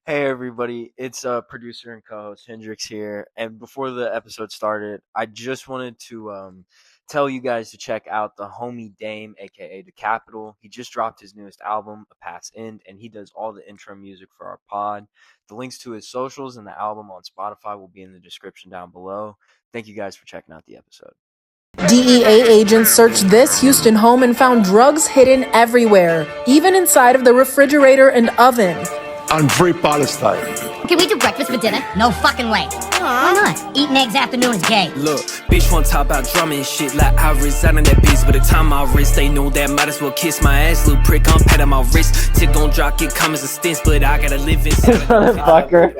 Hey everybody, it's producer and co-host Hendrix here. And before the episode started, I just wanted to tell you guys to check out the homie Dame, aka the Capital. He just dropped his newest album, A Path's End, and he does all the intro music for our pod. The links to his socials and the album on Spotify will be in the description down below. Thank you guys for checking out the episode. DEA agents searched this Houston home and found drugs hidden everywhere, even inside of the refrigerator and oven. I'm free Palestine. Can we do breakfast for dinner? No fucking way. Why not? Eating eggs afternoon is gay. Look, bitch wanna talk about drumming shit like I reside on that bitch. By the time I wrist, they know that might as well kiss my ass. Little prick, I'm patting my wrist. Tick gon' drop, get come as a stint, but I gotta live in. Motherfucker.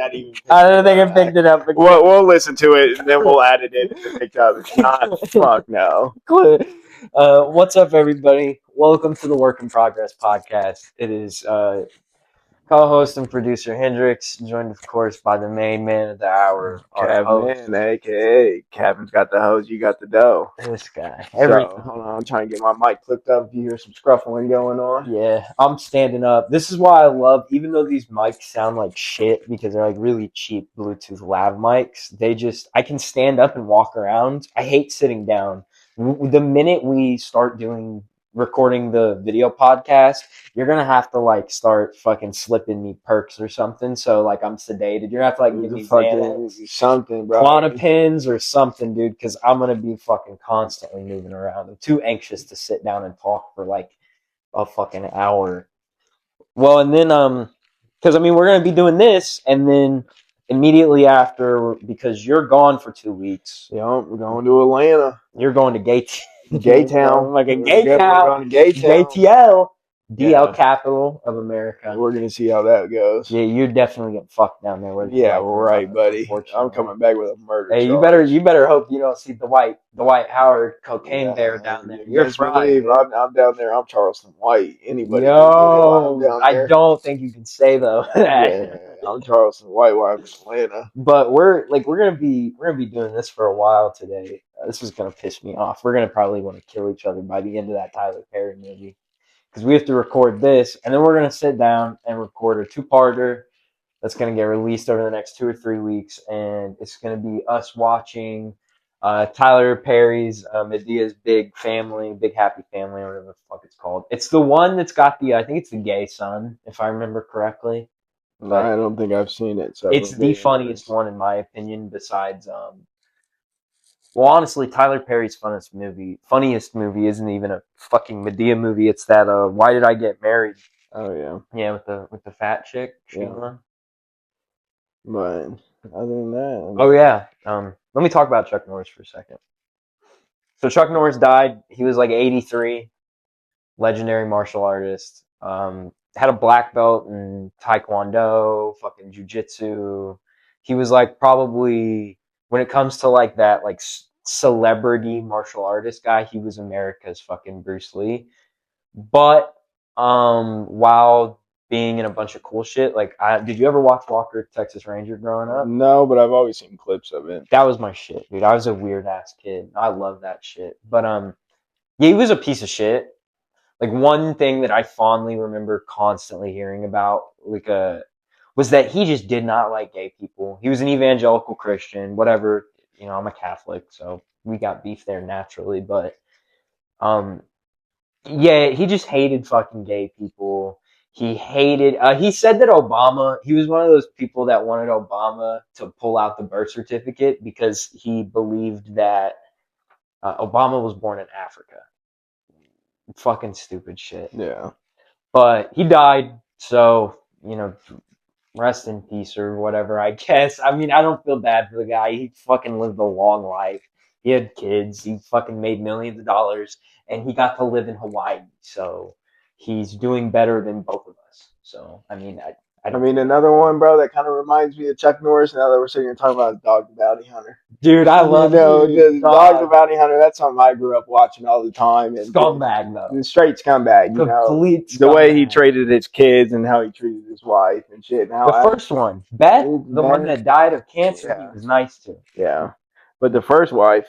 I don't think I picked it up. We'll listen to it and then we'll add it in to pick up. Fuck no. What's up, everybody? Welcome to the Work in Progress podcast. It is co-host and producer Hendrix, joined of course by the main man of the hour, Cavan, aka Cavan's got the hose, you got the dough. This guy. So, hold on, I'm trying to get my mic clipped up. If you hear some scruffling going on, yeah, I'm standing up. This is why I love, even though these mics sound like shit because they're like really cheap Bluetooth lav mics, I can stand up and walk around. I hate sitting down. The minute we start recording the video podcast, you're gonna have to like start fucking slipping me perks or something, so like I'm sedated. You're gonna have to like give me something, bro, Klonopins or something, dude, because I'm gonna be fucking constantly moving around. I'm too anxious to sit down and talk for like a fucking hour. Well, and then because I mean we're gonna be doing this, and then immediately after, because you're gone for 2 weeks. Yeah, we're going to Atlanta. You're going to Gaytown, like a Gaytown, GAYTL, DL capital of America. We're gonna see how that goes. Yeah, you're definitely getting fucked down there. Yeah, well, right, buddy. I'm coming back with a murder. Hey, charge. you better hope you don't see the White Howard cocaine bear down there. You're fried. I'm down there. I'm Charleston White. Anybody? Yo, I don't think you can say though. Yeah, I'm Charleston White while I'm in Atlanta. But we're gonna be doing this for a while today. This is gonna piss me off. We're gonna probably want to kill each other by the end of that Tyler Perry movie, because we have to record this, and then we're gonna sit down and record a two-parter that's gonna get released over the next 2 or 3 weeks, and it's gonna be us watching Tyler Perry's Medea's Big Happy Family, or whatever the fuck it's called. It's the one that's got I think it's the gay son, if I remember correctly. But I don't think I've seen it. So it's the funniest one in my opinion, besides well, honestly, Tyler Perry's funniest movie isn't even a fucking Medea movie. It's that Why Did I Get Married? Oh yeah. Yeah, with the fat chick. Yeah. But other than that, oh yeah. Let me talk about Chuck Norris for a second. So Chuck Norris died. He was like 83, legendary martial artist. Had a black belt in Taekwondo, fucking jiu-jitsu. He was like probably, when it comes to like that like celebrity martial artist guy, he was America's fucking Bruce Lee. But while being in a bunch of cool shit, like did you ever watch Walker Texas Ranger growing up? No, but I've always seen clips of it. That was my shit, dude. I was a weird ass kid. I love that shit. But yeah, he was a piece of shit. Like one thing that I fondly remember constantly hearing about was that he just did not like gay people. He was an evangelical Christian, whatever. You know, I'm a Catholic, so we got beef there naturally. But yeah, he just hated fucking gay people. He hated. He said that he was one of those people that wanted Obama to pull out the birth certificate because he believed that Obama was born in Africa. Fucking stupid shit. Yeah. But he died, so, you know, rest in peace or whatever, I guess. I mean, I don't feel bad for the guy. He fucking lived a long life. He had kids. He fucking made millions of dollars, and he got to live in Hawaii. So he's doing better than both of us. So, I mean, I mean, another one, bro, that kind of reminds me of Chuck Norris. Now that we're sitting here talking about Dog the Bounty Hunter. Dude, I love Dog the Bounty Hunter. That's something I grew up watching all the time. And scumbag, though. Straight scumbag, you know. Complete the way he treated his kids and how he treated his wife and shit. The first one, Beth, the one that died of cancer, he was nice to. Yeah. But the first wife.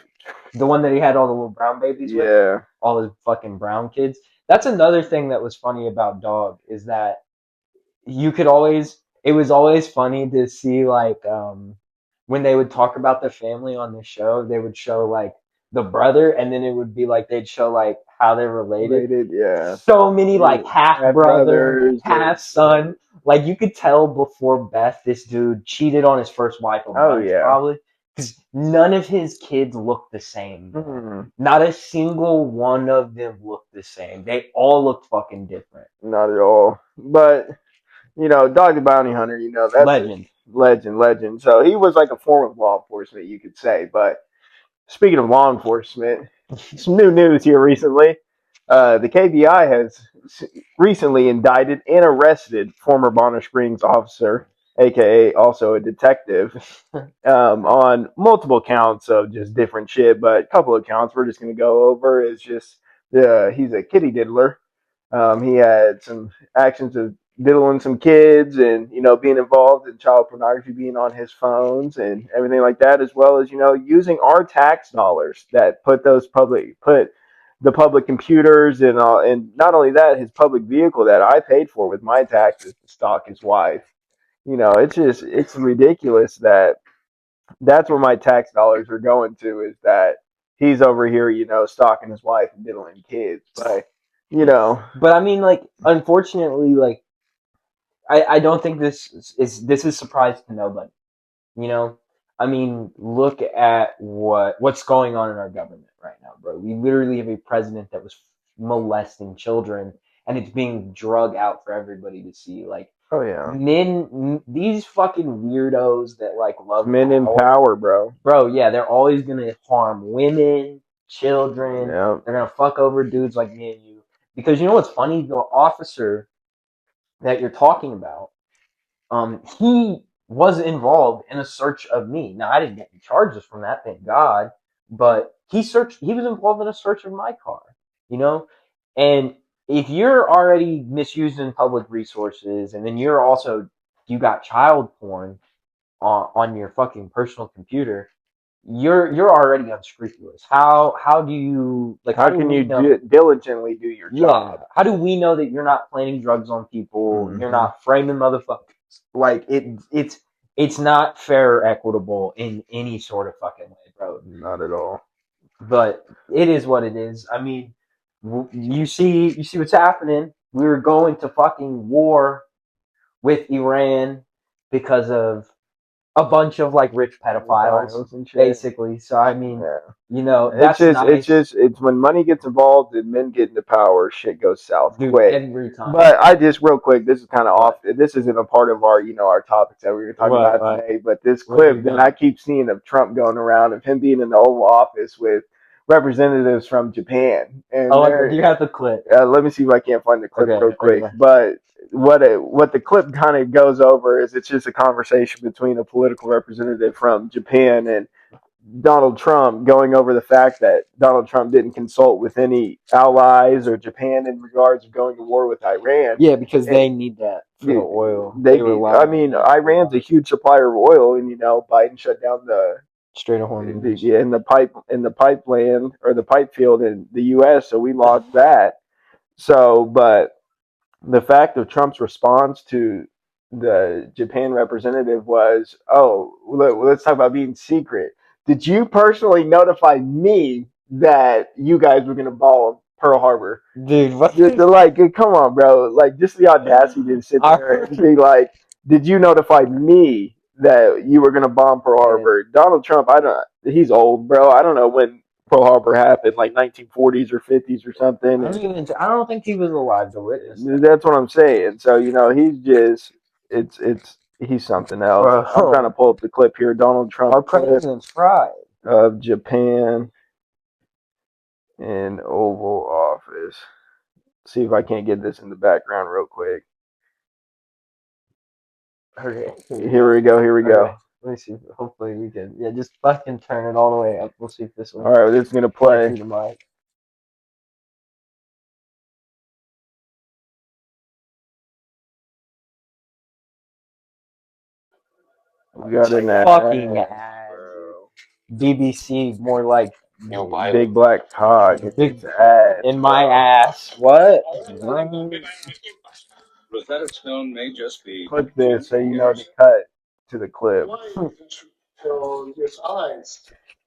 The one that he had all the little brown babies with. Yeah. All his fucking brown kids. That's another thing that was funny about Dog, is that you could always, it was always funny to see like when they would talk about the family on the show, they would show like the brother, and then it would be like they'd show like how they're related. Yeah. So many like half brother, brothers, half son. Like you could tell before Beth, this dude cheated on his first wife a bunch, yeah. probably, because none of his kids looked the same. Mhm. Not a single one of them looked the same. They all looked fucking different. Not at all. But Dog the Bounty Hunter, that's Legend. Legend. So he was like a form of law enforcement, you could say. But speaking of law enforcement, some new news here recently. The KBI has recently indicted and arrested former Bonner Springs officer, aka also a detective, on multiple counts of just different shit. But a couple of counts we're just going to go over is just he's a kitty diddler. He had some actions of diddling some kids and being involved in child pornography, being on his phones and everything like that, as well as using our tax dollars that put the public computers and not only that, his public vehicle that I paid for with my taxes to stalk his wife. It's ridiculous that that's where my tax dollars are going to, is that he's over here stalking his wife and diddling kids. But I mean, like, unfortunately, like, I don't think this is a surprise to nobody. I mean, look at what's going on in our government right now, bro. We literally have a president that was molesting children, and it's being drug out for everybody to see. Like, oh yeah, these fucking weirdos that like love men in power, bro. Yeah, they're always gonna harm women, children. Yep. They're gonna fuck over dudes like me and you. Because you know what's funny? The officer that you're talking about, he was involved in a search of me. Now I didn't get any charges from that, thank God. But he was involved in a search of my car. And if you're already misusing public resources, and then you got child porn on your fucking personal computer, you're already unscrupulous. How do you like? How can you diligently do your job? How do we know that you're not planting drugs on people? Mhm. You're not framing motherfuckers. Like it's not fair or equitable in any sort of fucking way, bro. Not at all. But it is what it is. I mean, you see what's happening. We were going to fucking war with Iran because of a bunch of like rich pedophiles and shit. Basically. So I mean, that's nice. It's when money gets involved and men get into power, shit goes south quick. Every time. But I just real quick, this is kind of off. This isn't a part of our our topics that we were talking about today. But this clip that I keep seeing of Trump going around, of him being in the Oval Office with representatives from Japan. And you have the clip. Let me see if I can't find the clip real quick. But what the clip kind of goes over is it's just a conversation between a political representative from Japan and Donald Trump, going over the fact that Donald Trump didn't consult with any allies or Japan in regards of going to war with Iran. Yeah, because they need that for the oil. Iran's a huge supplier of oil, and Biden shut down the Strait of Hormuz. in the pipeline or the pipe field in the U.S. So we lost that. So, but the fact of Trump's response to the Japan representative was, "Oh, let's talk about being secret. Did you personally notify me that you guys were going to bomb Pearl Harbor?" Dude, what? Like, come on, bro. Like, just the audacity to sit there and be like, "Did you notify me that you were going to bomb Pearl Harbor?" Donald Trump, he's old, bro. I don't know when Pearl Harbor happened, like 1940s or 50s or something. I don't think he was alive to witness that. That's what I'm saying. So he's just he's something else. Bro. I'm trying to pull up the clip here. Donald Trump, our president's fried of Japan in Oval Office. See if I can't get this in the background real quick. Okay, here we go. Okay. Let me see. Hopefully we can. Yeah, just fucking turn it all the way up. We'll see if this one. All right, this is gonna play. Through the mic. We got an ad. Fucking ad, BBC, more like big black cock. Big ad in my ass. What? Rosetta Stone may just be. Click this so you know to cut to the clip. So his eyes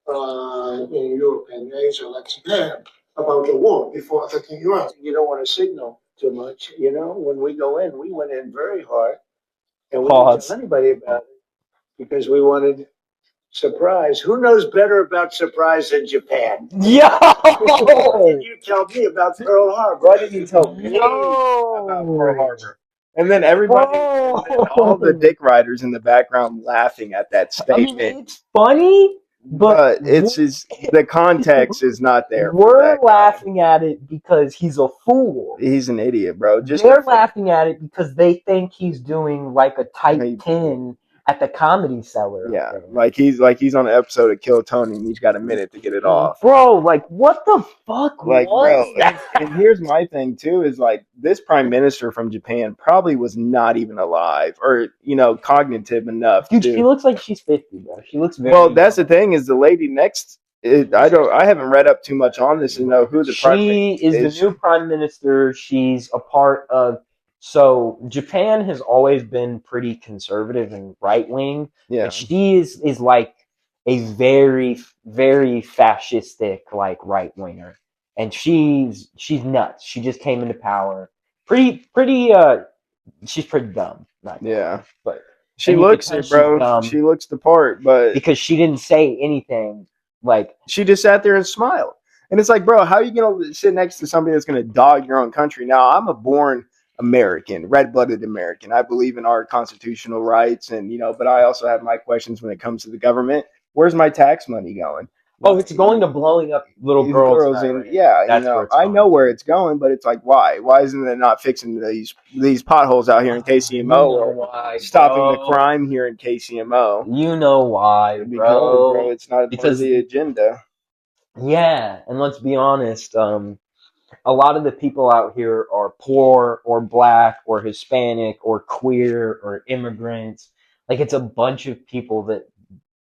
in Europe and Asia, like Japan, about the war before attacking Iran. You don't want to signal too much. You know, when we go in, we went in very hard, and we didn't tell anybody about it because we wanted surprise. Who knows better about surprise than Japan? Yo! What did you tell me about Pearl Harbor? Why did you tell me about Pearl Harbor? And then everybody, and then all the dick riders in the background laughing at that I mean, statement. it's funny, But it's just the context is not there. We're laughing at it because he's a fool. He's an idiot, bro. They're laughing at it because they think he's doing like a type 10 at the Comedy Cellar. Yeah, like he's on an episode of Kill Tony, and he's got a minute to get it off. Bro, like what the fuck Like, was bro, that? and here's my thing too: is like this prime minister from Japan probably was not even alive, or cognitive enough. Dude, she looks like she's 50, bro. She looks very. Well, that's the thing is the lady next. I haven't read up too much on this to know who the prime minister is. She is the new prime minister. She's a part of. So Japan has always been pretty conservative and right wing. Yeah, but she is like a very, very fascistic like right winger, and she's nuts. She just came into power. Pretty. She's pretty dumb. Yeah, but she looks it, bro. She looks the part, but because she didn't say anything, like she just sat there and smiled. And it's like, bro, how are you gonna sit next to somebody that's gonna dog your own country? Now, I'm a born American, red-blooded American. I believe in our constitutional rights, and but I also have my questions when it comes to the government. Where's my tax money going? Oh, it's going to blowing up little girls. And yeah, I know where it's going, but it's like, why? Why isn't it not fixing these potholes out here in KCMO or stopping the crime here in KCMO? You know why, bro? It's not because of the agenda. Yeah, and let's be honest. A lot of the people out here are poor or black or Hispanic or queer or immigrants. Like, it's a bunch of people that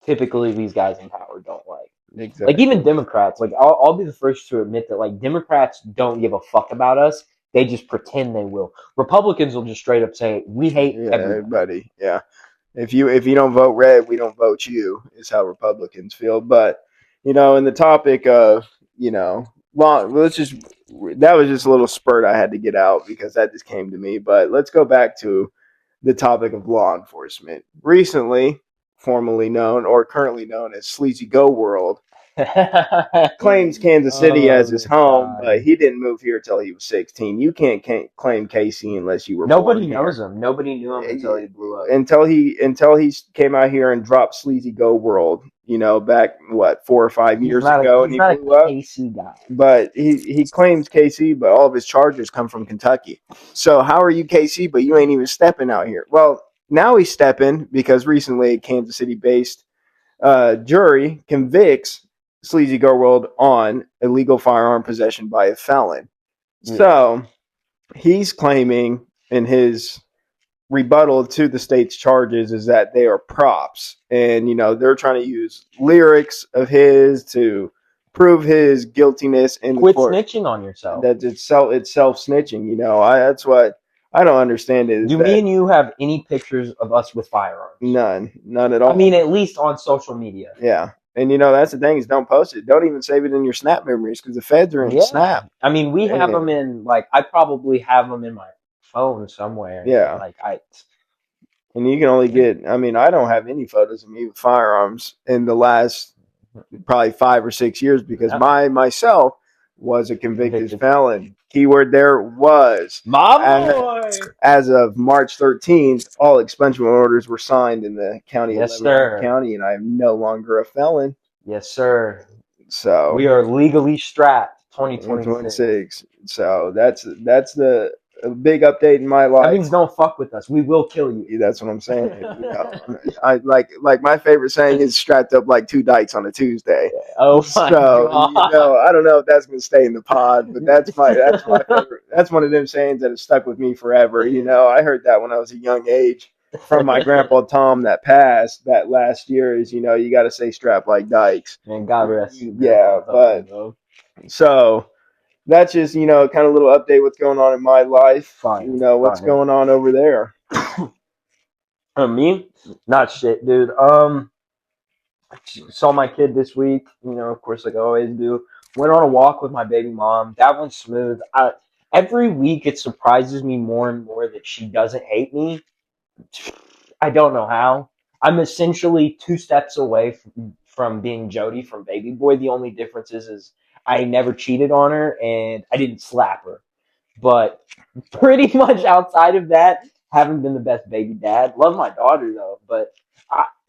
typically these guys in power don't like. Exactly. Like, even Democrats. Like, I'll be the first to admit that, like, Democrats don't give a fuck about us. They just pretend they will. Republicans will just straight up say, we hate everybody. Yeah. If you don't vote red, we don't vote you, is how Republicans feel. But, in the topic of, that was just a little spurt I had to get out because that just came to me. But let's go back to the topic of law enforcement. Recently, formerly known or currently known as Sleazy Go World, claims Kansas City as his home, but he didn't move here till he was 16. You can't claim KC unless you were Nobody born knows here. him. Nobody knew him until he blew up. Until he came out here and dropped Sleazy Go World, back 4 or 5 years ago, and he blew up. KC guy. But he claims KC, but all of his charges come from Kentucky. So how are you KC, but you ain't even stepping out here? Well, now he's stepping because recently a Kansas City-based jury convicts Sleazy Go World on illegal firearm possession by a felon. Yeah. So he's claiming in his rebuttal to the state's charges is that they are props, and they're trying to use lyrics of his to prove his guiltiness and quit snitching on yourself. That it's self snitching. That's what I don't understand. Do me and you have any pictures of us with firearms? None at all. I mean, at least on social media. Yeah. And that's the thing is don't post it. Don't even save it in your Snap memories because the feds are in Snap. I mean, we have them in I probably have them in my phone somewhere. Yeah. And you can only get. I mean, I don't have any photos of me with firearms in the last probably 5 or 6 years because myself was a convicted felon. Keyword there was. My boy. As of March 13th, all expungement orders were signed in the county of Leavenworth County, and I am no longer a felon. Yes, sir. So we are legally strapped 2026. So that's the big update in my life. That means don't fuck with us. We will kill you. That's what I'm saying. I like my favorite saying is strapped up like 2 dykes on a Tuesday. Oh my God. I don't know if that's gonna stay in the pod, but that's my favorite. That's one of them sayings that has stuck with me forever. I heard that when I was a young age from my grandpa Tom that passed that last year is you got to say strapped like dykes. And God rest you. Yeah, but so that's just, kind of a little update what's going on in my life. Fire. What's Fire. going on over there. Me? Not shit, dude. Saw my kid this week, of course, like I always do. Went on a walk with my baby mom. That one's smooth. Every week it surprises me more and more that she doesn't hate me. I don't know how. I'm essentially 2 steps away from being Jody from Baby Boy. The only difference is I never cheated on her and I didn't slap her. But pretty much outside of that, haven't been the best baby dad. Love my daughter though, but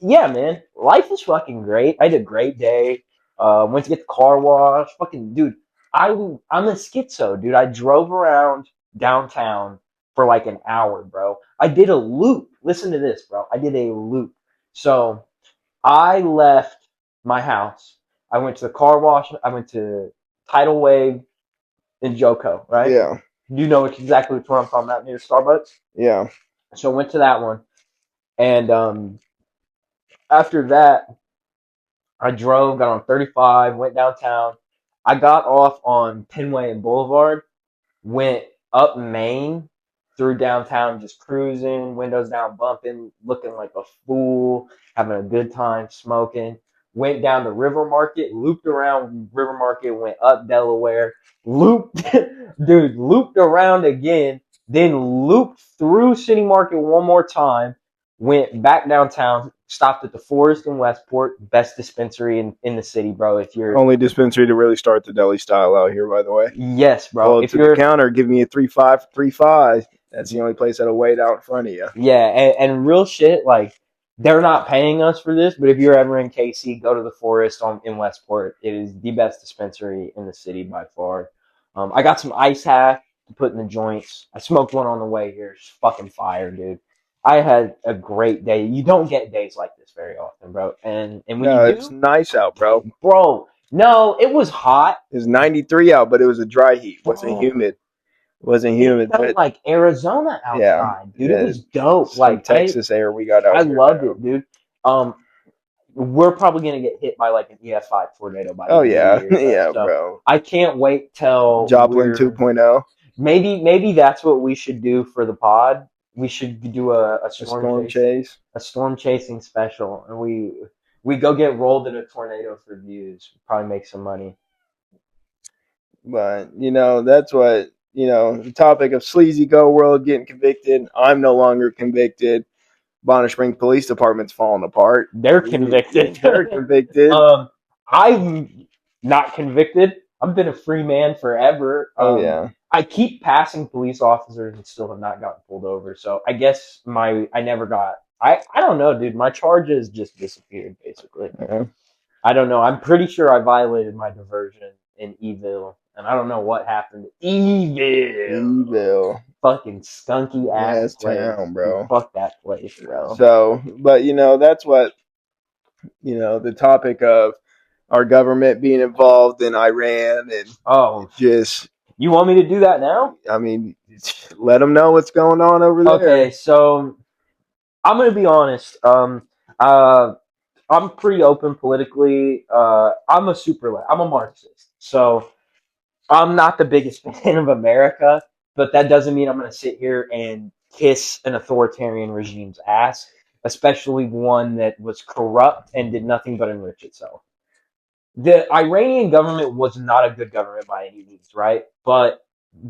yeah, man, life is fucking great. I had a great day. Went to get the car wash. Fucking dude, I'm a schizo, dude. I drove around downtown for like an hour, bro. I did a loop. Listen to this, bro. I did a loop. So I left my house. I went to the car wash. I went to Tidal Wave in Joko, right? Yeah. You know exactly which one I'm talking about, near Starbucks. Yeah. So I went to that one, and after that, I drove, got on 35, went downtown. I got off on Penway and Boulevard, went up Main through downtown, just cruising, windows down, bumping, looking like a fool, having a good time, smoking. Went down to River Market, looped around River Market, went up Delaware, looped, dude, looped around again, then looped through City Market one more time, went back downtown, stopped at the Forest in Westport, best dispensary in the city, bro. If you're Only dispensary to really start the deli style out here, by the way. yes, bro. Pull up If to you're the counter, give me a 3.5 3.5. That's the only place that'll wait out in front of you. yeah, and real shit, like they're not paying us for this, but if you're ever in KC, go to the Forest in Westport. It is the best dispensary in the city by far. I got some ice hack to put in the joints. I smoked one on the way here. It's fucking fire, dude. I had a great day. You don't get days like this very often, bro. And when No, you do, it's nice out, bro. bro. No, it was hot. It was 93 out, but it was a dry heat. It wasn't humid. It wasn't humid. It felt But like Arizona outside, dude. It was dope. Some Like Texas air we got out I here loved now. it, dude. We're probably gonna get hit by like an EF5 tornado by the Oh, end yeah. of the year, Yeah, so bro. I can't wait till Joplin 2.0. maybe that's what we should do for the pod. We should do a A storm chase. a storm chasing special, and we go get rolled in a tornado for views. Probably make some money. But, that's what, the topic of Sleazy Go World getting convicted. I'm no longer convicted. Bonner Spring Police Department's falling apart. They're convicted. They're convicted. I'm not convicted. I've been a free man forever. Yeah. I keep passing police officers and still have not gotten pulled over. So I guess I never got. I don't know, dude. My charges just disappeared basically. Yeah. I don't know. I'm pretty sure I violated my diversion in Eville, and I don't know what happened. Eville. Fucking skunky ass town, bro. Fuck that place, bro. So, but that's what the topic of our government being involved in Iran and just. You want me to do that now? I mean, let them know what's going on over there. Okay, so I'm gonna be honest. I'm pretty open politically. I'm a Marxist, so I'm not the biggest fan of America, but that doesn't mean I'm going to sit here and kiss an authoritarian regime's ass, especially one that was corrupt and did nothing but enrich itself. The Iranian government was not a good government by any means, right? But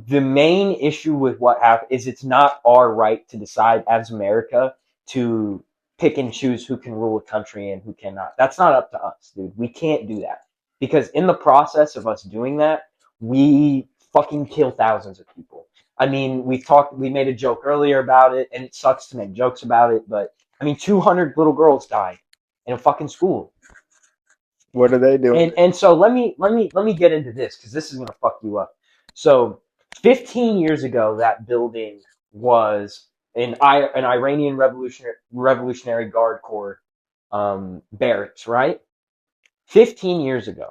the main issue with what happened is it's not our right to decide as America to pick and choose who can rule a country and who cannot. That's not up to us, dude. We can't do that. Because in the process of us doing that, we fucking kill thousands of people. I mean, we made a joke earlier about it, and it sucks to make jokes about it, but I mean, 200 little girls died in a fucking school. What are they doing? And so let me get into this because this is gonna fuck you up. So 15 years ago, that building was an Iranian Revolutionary Guard Corps barracks, right? 15 years ago.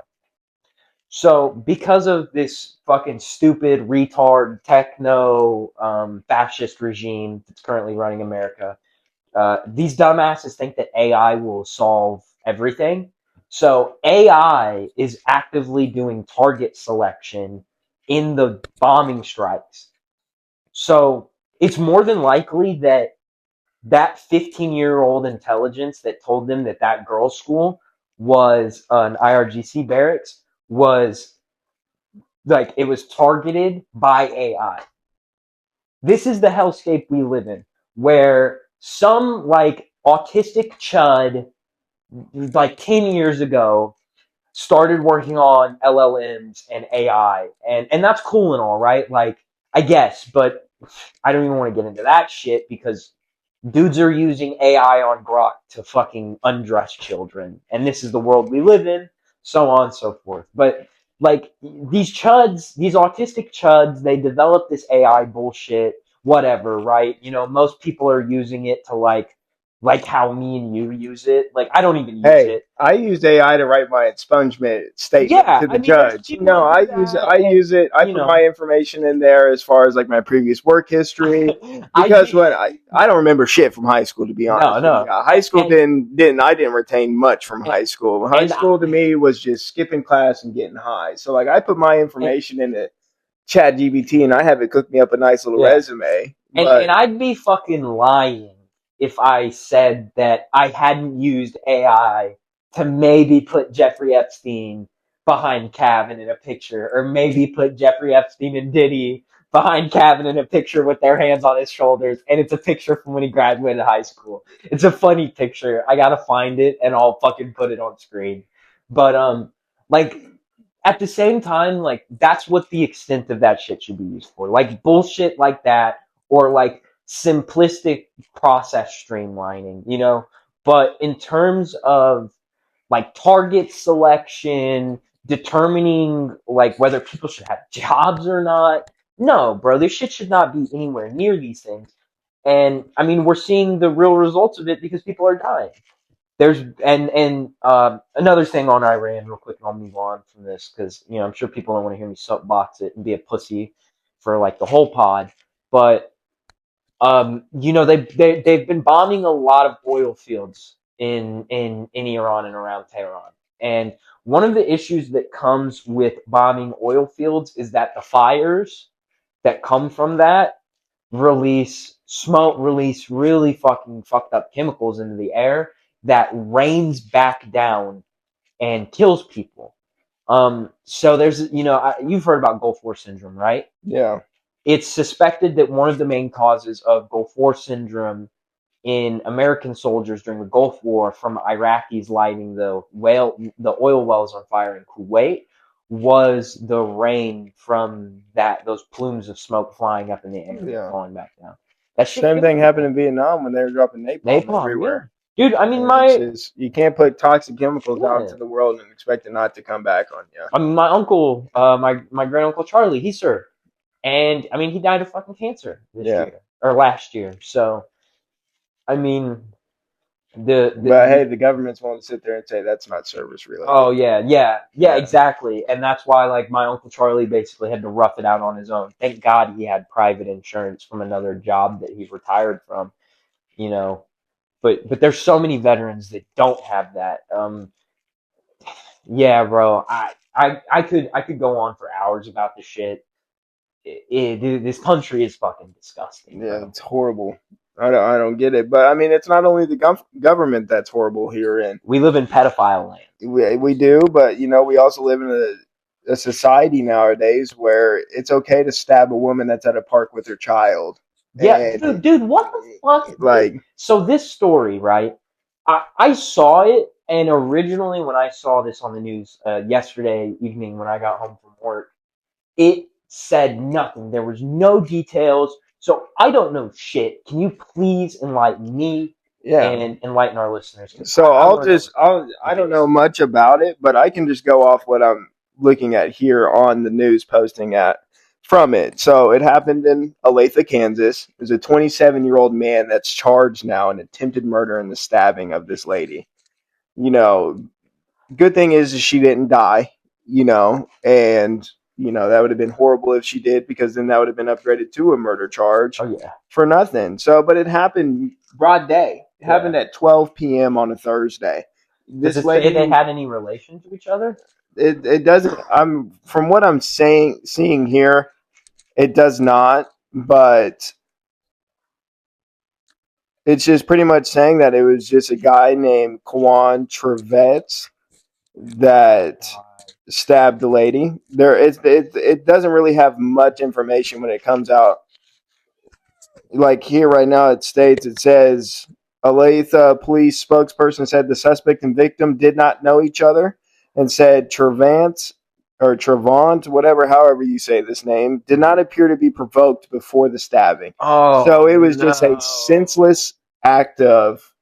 So because of this fucking stupid retard techno fascist regime that's currently running America, these dumbasses think that AI will solve everything. So AI is actively doing target selection in the bombing strikes. So it's more than likely that that 15-year-old intelligence that told them that that girls' school was an IRGC barracks was like it was targeted by AI. This is the hellscape we live in, where some like autistic chud like 10 years ago started working on LLMs and AI, and that's cool and all, right? Like, I guess, but I don't even want to get into that shit because dudes are using AI on Grok to fucking undress children, and this is the world we live in, so on and so forth. But like these chuds, these autistic chuds, they develop this AI bullshit, whatever, right? You know, most people are using it to like how me and you use it. Like I don't even use Hey, it. I used AI to write my expungement statement Yeah, to I the mean, there's judge. people that do that, I and use it. I you put know, my information in there as far as like my previous work history, I because did. when I don't remember shit from high school, to be No, honest with you. no, High school and I didn't retain much from and high school. High and school to me was just skipping class and getting high. So like I put my and information into Chat GBT and I have it cook me up a nice little yeah. resume. And But I'd be fucking lying if I said that I hadn't used AI to maybe put Jeffrey Epstein behind Cavan in a picture, or maybe put Jeffrey Epstein and Diddy behind Cavan in a picture with their hands on his shoulders, and it's a picture from when he graduated high school. It's a funny picture. I gotta find it and I'll fucking put it on screen. But like at the same time, like that's what the extent of that shit should be used for. Like bullshit like that, or like simplistic process streamlining, you know? But in terms of like target selection, determining like whether people should have jobs or not, no, bro, this shit should not be anywhere near these things. And I mean, we're seeing the real results of it because people are dying. There's and another thing on Iran, real quick, and I'll move on from this because you know I'm sure people don't want to hear me soapbox it and be a pussy for like the whole pod. But you know they've been bombing a lot of oil fields in Iran and around Tehran. And one of the issues that comes with bombing oil fields is that the fires that come from that release really fucking fucked up chemicals into the air that rains back down and kills people. So there's, you know, you've heard about Gulf War syndrome, right? yeah. It's suspected that one of the main causes of Gulf War syndrome in American soldiers during the Gulf War from Iraqis lighting the oil wells on fire in Kuwait was the rain from those plumes of smoke flying up in the air and Yeah. falling back down. That shit Same killed thing happened people. in Vietnam when they were dropping napalm Napalm, yeah. everywhere. Dude, I mean And it's just you can't put toxic chemicals out yeah. into the world and expect it not to come back on you. I mean my uncle, my great uncle Charlie, he served. And I mean he died of fucking cancer this Yeah. year or last year. So I mean But hey, the governments won't sit there and say that's not service related. oh yeah, Yeah. exactly. And that's why like my uncle Charlie basically had to rough it out on his own. Thank God he had private insurance from another job that he retired from, you know. But there's so many veterans that don't have that. Yeah, bro. I could go on for hours about this shit. Dude, this country is fucking disgusting, Yeah, bro. it's horrible. I don't get it. But I mean, it's not only the government that's horrible here in We live in pedophile land. we do, but you know, we also live in a society nowadays where it's okay to stab a woman that's at a park with her child. Yeah, And dude, what the fuck? like So this story, right? I saw it, and originally when I saw this on the news yesterday evening when I got home from work, it said nothing. There was no details, so I don't know shit. Can you please enlighten me yeah. and enlighten our listeners? So I want to know. I don't know much about it, but I can just go off what I'm looking at here on the news posting at from it. So it happened in Olathe, Kansas. There's a 27-year-old man that's charged now in attempted murder and the stabbing of this lady. You know, good thing is she didn't die, you know, and you know that would have been horrible if she did because then that would have been upgraded to a murder charge Oh yeah, for nothing. So, but it happened broad day. It happened at 12 p.m. on a Thursday. does This it say they lady, had any relation to each other? It doesn't. I'm from what I'm seeing here, it does not. But it's just pretty much saying that it was just a guy named Cavan that stabbed the lady. It doesn't really have much information when it comes out. Like here right now, it says Olathe police spokesperson said the suspect and victim did not know each other, and said Trevant, whatever, however you say this name, did not appear to be provoked before the stabbing. Oh, So it was just a senseless act of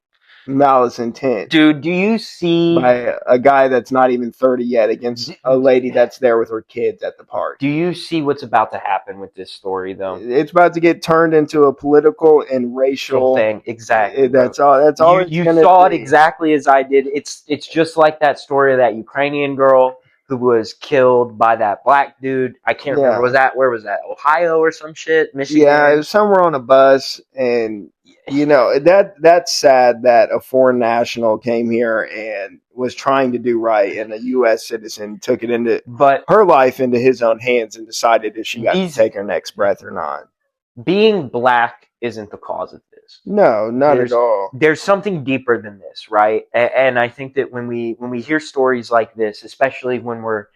malice intent. Dude, do you see by a guy that's not even 30 yet against a lady that's there with her kids at the park? Do you see what's about to happen with this story, though? It's about to get turned into a political and racial thing. Exactly. That's all. That's all. You saw it exactly as I did. It's just like that story of that Ukrainian girl who was killed by that black dude. I can't remember. Where was that? Ohio or some shit? Michigan? Yeah, it was somewhere on a bus, and that's sad that a foreign national came here and was trying to do right, and a U.S. citizen took it her life into his own hands and decided if she got to take her next breath or not. Being black isn't the cause of this. No, not at all. There's something deeper than this, right? And I think that when we hear stories like this, especially when we're,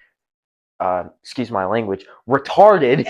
excuse my language, retarded,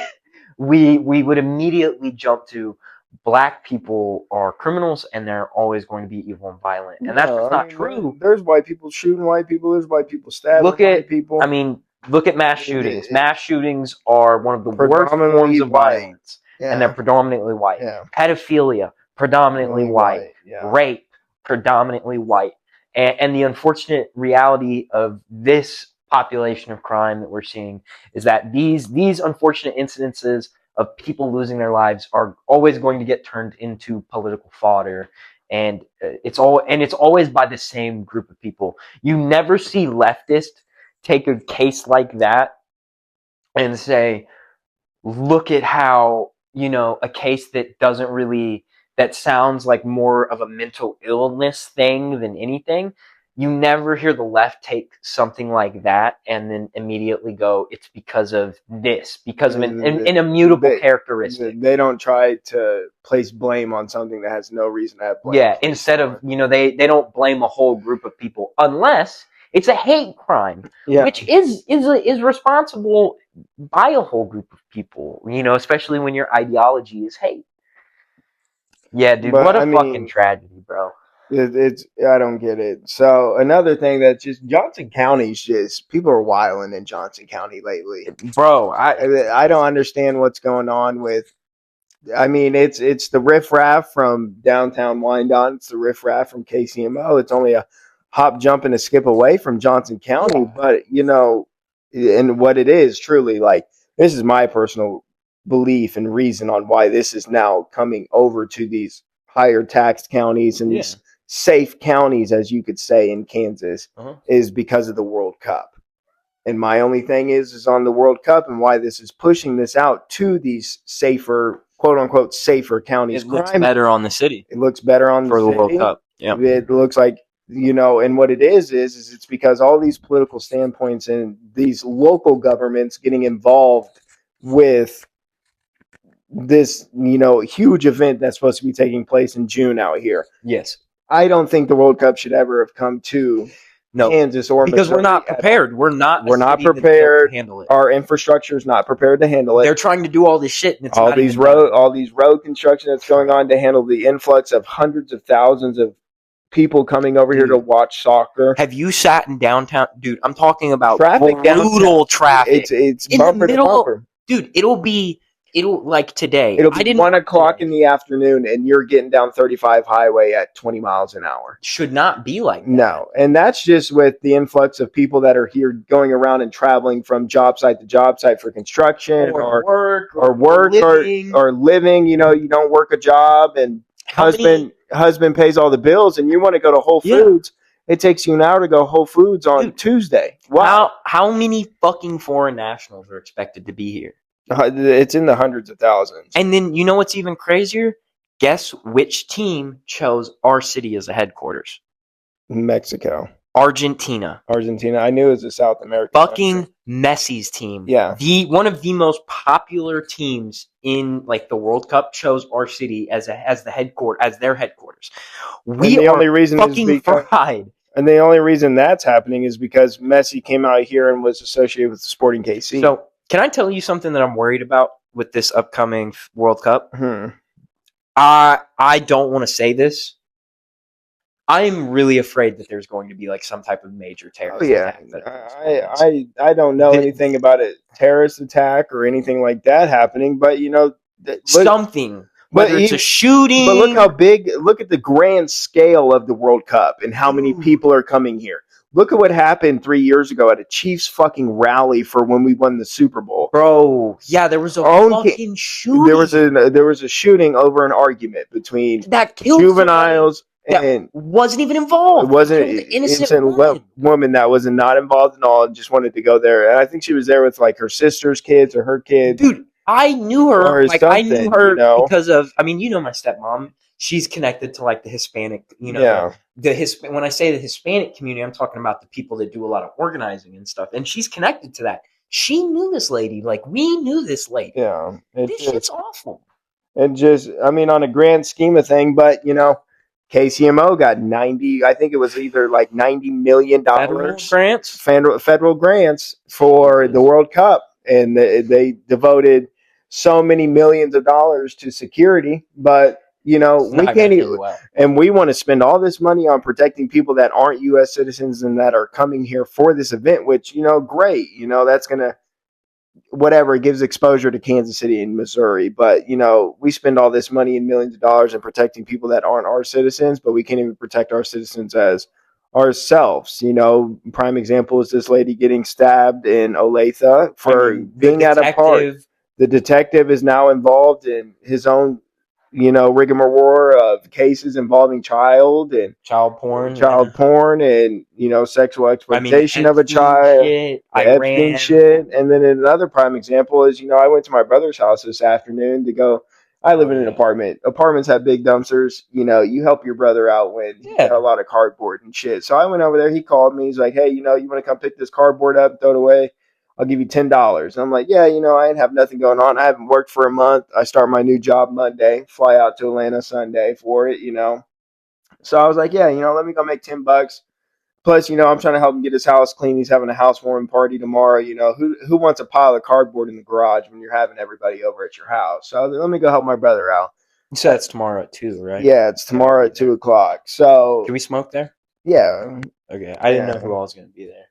we would immediately jump to black people are criminals and they're always going to be evil and violent. And that's just not true. There's white people shooting white people. There's white people stabbing white people. I mean, look at mass shootings. Mass shootings are one of the worst forms of violence. Yeah. And they're predominantly white. Yeah. Pedophilia, predominantly white. Yeah. Rape, predominantly white. And the unfortunate reality of this population of crime that we're seeing is that these unfortunate incidences of people losing their lives are always going to get turned into political fodder. And it's always by the same group of people. You never see leftists take a case like that and say, look at how, a case that that sounds like more of a mental illness thing than anything. You never hear the left take something like that and then immediately go, it's because of this, because of an immutable characteristic. They don't try to place blame on something that has no reason to have blame. Yeah, instead of, they don't blame a whole group of people unless it's a hate crime, which is responsible by a whole group of people, especially when your ideology is hate. Yeah, dude, what a fucking tragedy, bro. I don't get it. So another thing that just Johnson County's just people are wilding in Johnson County lately, bro. I don't understand what's going on with. I mean, it's the riffraff from downtown Wyandotte. It's the riffraff from KCMO. It's only a hop, jump, and a skip away from Johnson County. Yeah. But and what it is truly like. This is my personal belief and reason on why this is now coming over to these higher taxed counties and these safe counties, as you could say, in Kansas, is because of the World Cup. And my only thing is on the World Cup and why this is pushing this out to these safer, quote unquote, safer counties. It looks better on the city. It looks better on for the World Cup. Yeah, it looks like and what it is it's because all these political standpoints and these local governments getting involved with this, huge event that's supposed to be taking place in June out here. Yes. I don't think the World Cup should ever have come to Kansas or because we're not prepared. We're not prepared to handle it. Our infrastructure is not prepared to handle it. They're trying to do all this shit, and it's all these road construction that's going on to handle the influx of hundreds of thousands of people coming over here to watch soccer. Have you sat in downtown, dude? I'm talking about brutal traffic. It's bumper to bumper, dude. It'll like today. It'll be 1 o'clock in the afternoon, and you're getting down 35 highway at 20 miles an hour. Should not be like that. No, and that's just with the influx of people that are here going around and traveling from job site to job site for construction or work or living. You don't work a job, and husband pays all the bills, and you want to go to Whole Foods. It takes you an hour to go Whole Foods on Tuesday. Wow, how many fucking foreign nationals are expected to be here? It's in the hundreds of thousands. And then what's even crazier? Guess which team chose our city as a headquarters? Mexico. Argentina. I knew it was a South American Fucking country. Messi's team. Yeah. One of the most popular teams in like the World Cup chose our city as their headquarters. We the are only reason is fucking because- fried. And the only reason that's happening is because Messi came out here and was associated with Sporting KC. So, can I tell you something that I'm worried about with this upcoming World Cup? I don't want to say this. I am really afraid that there's going to be like some type of major terrorist attack. I don't know anything about a terrorist attack or anything like that happening, but you know, something. Whether it's a shooting. But look at the grand scale of the World Cup and how many people are coming here. Look at what happened 3 years ago at a Chiefs fucking rally for when we won the Super Bowl. Bro, yeah, there was a fucking shooting. There was a shooting over an argument between that killed juveniles and wasn't even involved. It wasn't an innocent woman that was not involved at all and just wanted to go there. And I think she was there with like her sister's kids or her kids. Dude, I knew her. I knew her because of. I mean, you know my stepmom. She's connected to like the Hispanic. You know, when I say the Hispanic community, I'm talking about the people that do a lot of organizing and stuff. And she's connected to that. She knew this lady. Like we knew this lady. Yeah, this shit's awful. And just, I mean, on a grand scheme of thing, but you know, KCMO got 90. I think it was either like $90 million federal grants for the World Cup, and they devoted so many millions of dollars to security. But you know, we can't even, and we want to spend all this money on protecting people that aren't U.S. citizens and that are coming here for this event. Which, you know, great, you know, that's gonna whatever, it gives exposure to Kansas City and Missouri. But, you know, we spend all this money and millions of dollars in protecting people that aren't our citizens, but we can't even protect our citizens as ourselves. You know, prime example is this lady getting stabbed in Olathe for being at a park. The detective is now involved in his own, you know, rigmarole of cases involving child porn and, you know, sexual exploitation of a child, Epstein shit. And then another prime example is, you know, I went to my brother's house this afternoon to go. I live in an apartment. Apartments have big dumpsters. You know, you help your brother out when you got a lot of cardboard and shit. So I went over there. He called me. He's like, hey, you know, you want to come pick this cardboard up and throw it away? I'll give you $10. And I'm like, yeah, you know, I ain't have nothing going on. I haven't worked for a month. I start my new job Monday, fly out to Atlanta Sunday for it, you know. So I was like, yeah, you know, let me go make $10. Plus, you know, I'm trying to help him get his house clean. He's having a housewarming party tomorrow. You know, who wants a pile of cardboard in the garage when you're having everybody over at your house? So let me go help my brother out. You said it's tomorrow at 2, right? Yeah, it's tomorrow at 2 o'clock. So can we smoke there? Yeah. Okay, I didn't know who all was going to be there.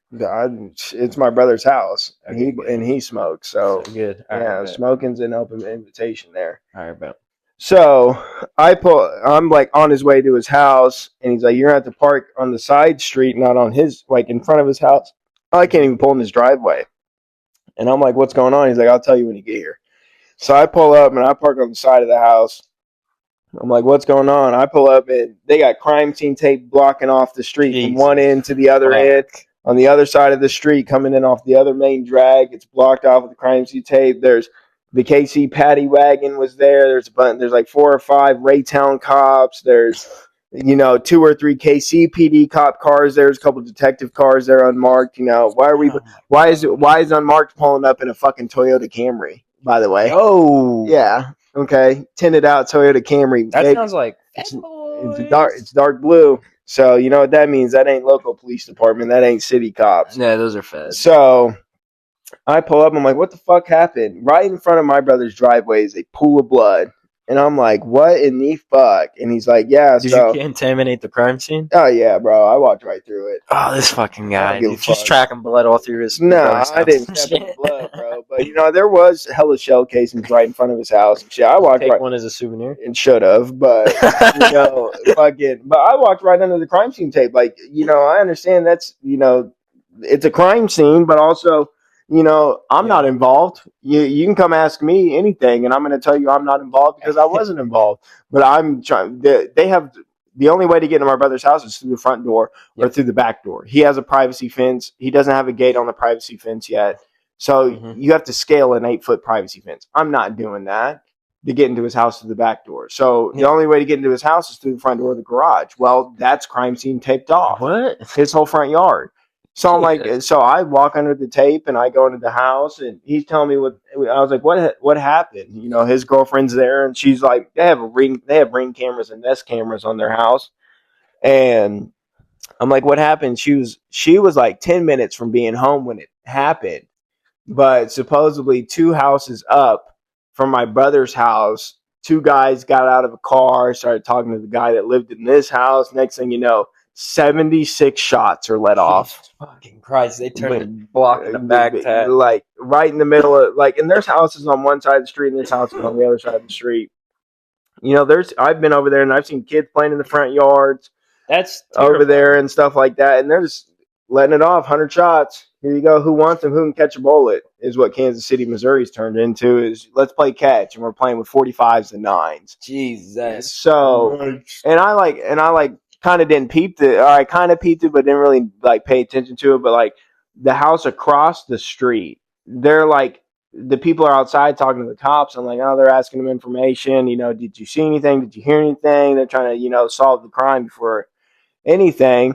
It's my brother's house, and he smokes. So good. Yeah, smoking's an open invitation there. All right, bet. So I'm like on his way to his house, and he's like, "You're gonna have to park on the side street, not on his, like in front of his house." I can't even pull in his driveway, and I'm like, "What's going on?" He's like, "I'll tell you when you get here." So I pull up and I park on the side of the house. I'm like, what's going on? I pull up and they got crime scene tape blocking off the street from one end to the other end. On the other side of the street, coming in off the other main drag, it's blocked off with the crime scene tape. There's the KC paddy wagon was there. There's like 4 or 5 Raytown cops. There's, you know, 2 or 3 KC PD cop cars. There's a couple detective cars there unmarked. You know, why is unmarked pulling up in a fucking Toyota Camry? By the way, yeah. Okay, tinted out Toyota Camry. That sounds like it's dark blue. So you know what that means? That ain't local police department. That ain't city cops. Yeah, those are feds. So I pull up. I'm like, what the fuck happened? Right in front of my brother's driveway is a pool of blood. And I'm like, what in the fuck? And he's like, yeah. Did you contaminate the crime scene? Oh, yeah, bro. I walked right through it. Oh, this fucking guy. Dude, just tracking blood all through his... No, I didn't step in blood, bro. But, you know, there was hella shell casings right in front of his house. And shit. I walked Take one as a souvenir? And should have, but, you know, fucking... But I walked right under the crime scene tape. Like, you know, I understand that's, you know, it's a crime scene, but also... You know, I'm not involved. You can come ask me anything, and I'm going to tell you I'm not involved because I wasn't involved. But I'm trying. They have the only way to get into my brother's house is through the front door or through the back door. He has a privacy fence. He doesn't have a gate on the privacy fence yet. So you have to scale an 8-foot privacy fence. I'm not doing that. to get into his house through the back door. So the Yeah. only way to get into his house is through the front door of the garage. Well, that's crime scene taped off. What? His whole front yard. So I'm like, Jesus. so I walk under the tape and I go into the house and he's telling me what I was like, what happened? You know, his girlfriend's there and she's like, they have ring cameras and Nest cameras on their house. And I'm like, what happened? She was like 10 minutes from being home when it happened. But supposedly 2 houses up from my brother's house, 2 guys got out of a car, started talking to the guy that lived in this house. Next thing you know, 76 shots are let off. Jesus fucking Christ. They turned the block into Baghdad. Like right in the middle of and there's houses on one side of the street and there's houses on the other side of the street. You know, I've been over there and I've seen kids playing in the front yards. That's over there and stuff like that, and they're just letting it off. 100 shots. Here you go. Who wants them? Who can catch a bullet? Is what Kansas City, Missouri's turned into. Is let's play catch, and we're playing with 45s and 9s. Jesus. So, and I kind of didn't peep it, or I kind of peeped it, but didn't really like pay attention to it. But like the house across the street, they're like the people are outside talking to the cops. I'm like, oh, they're asking them information. You know, did you see anything? Did you hear anything? They're trying to solve the crime before anything.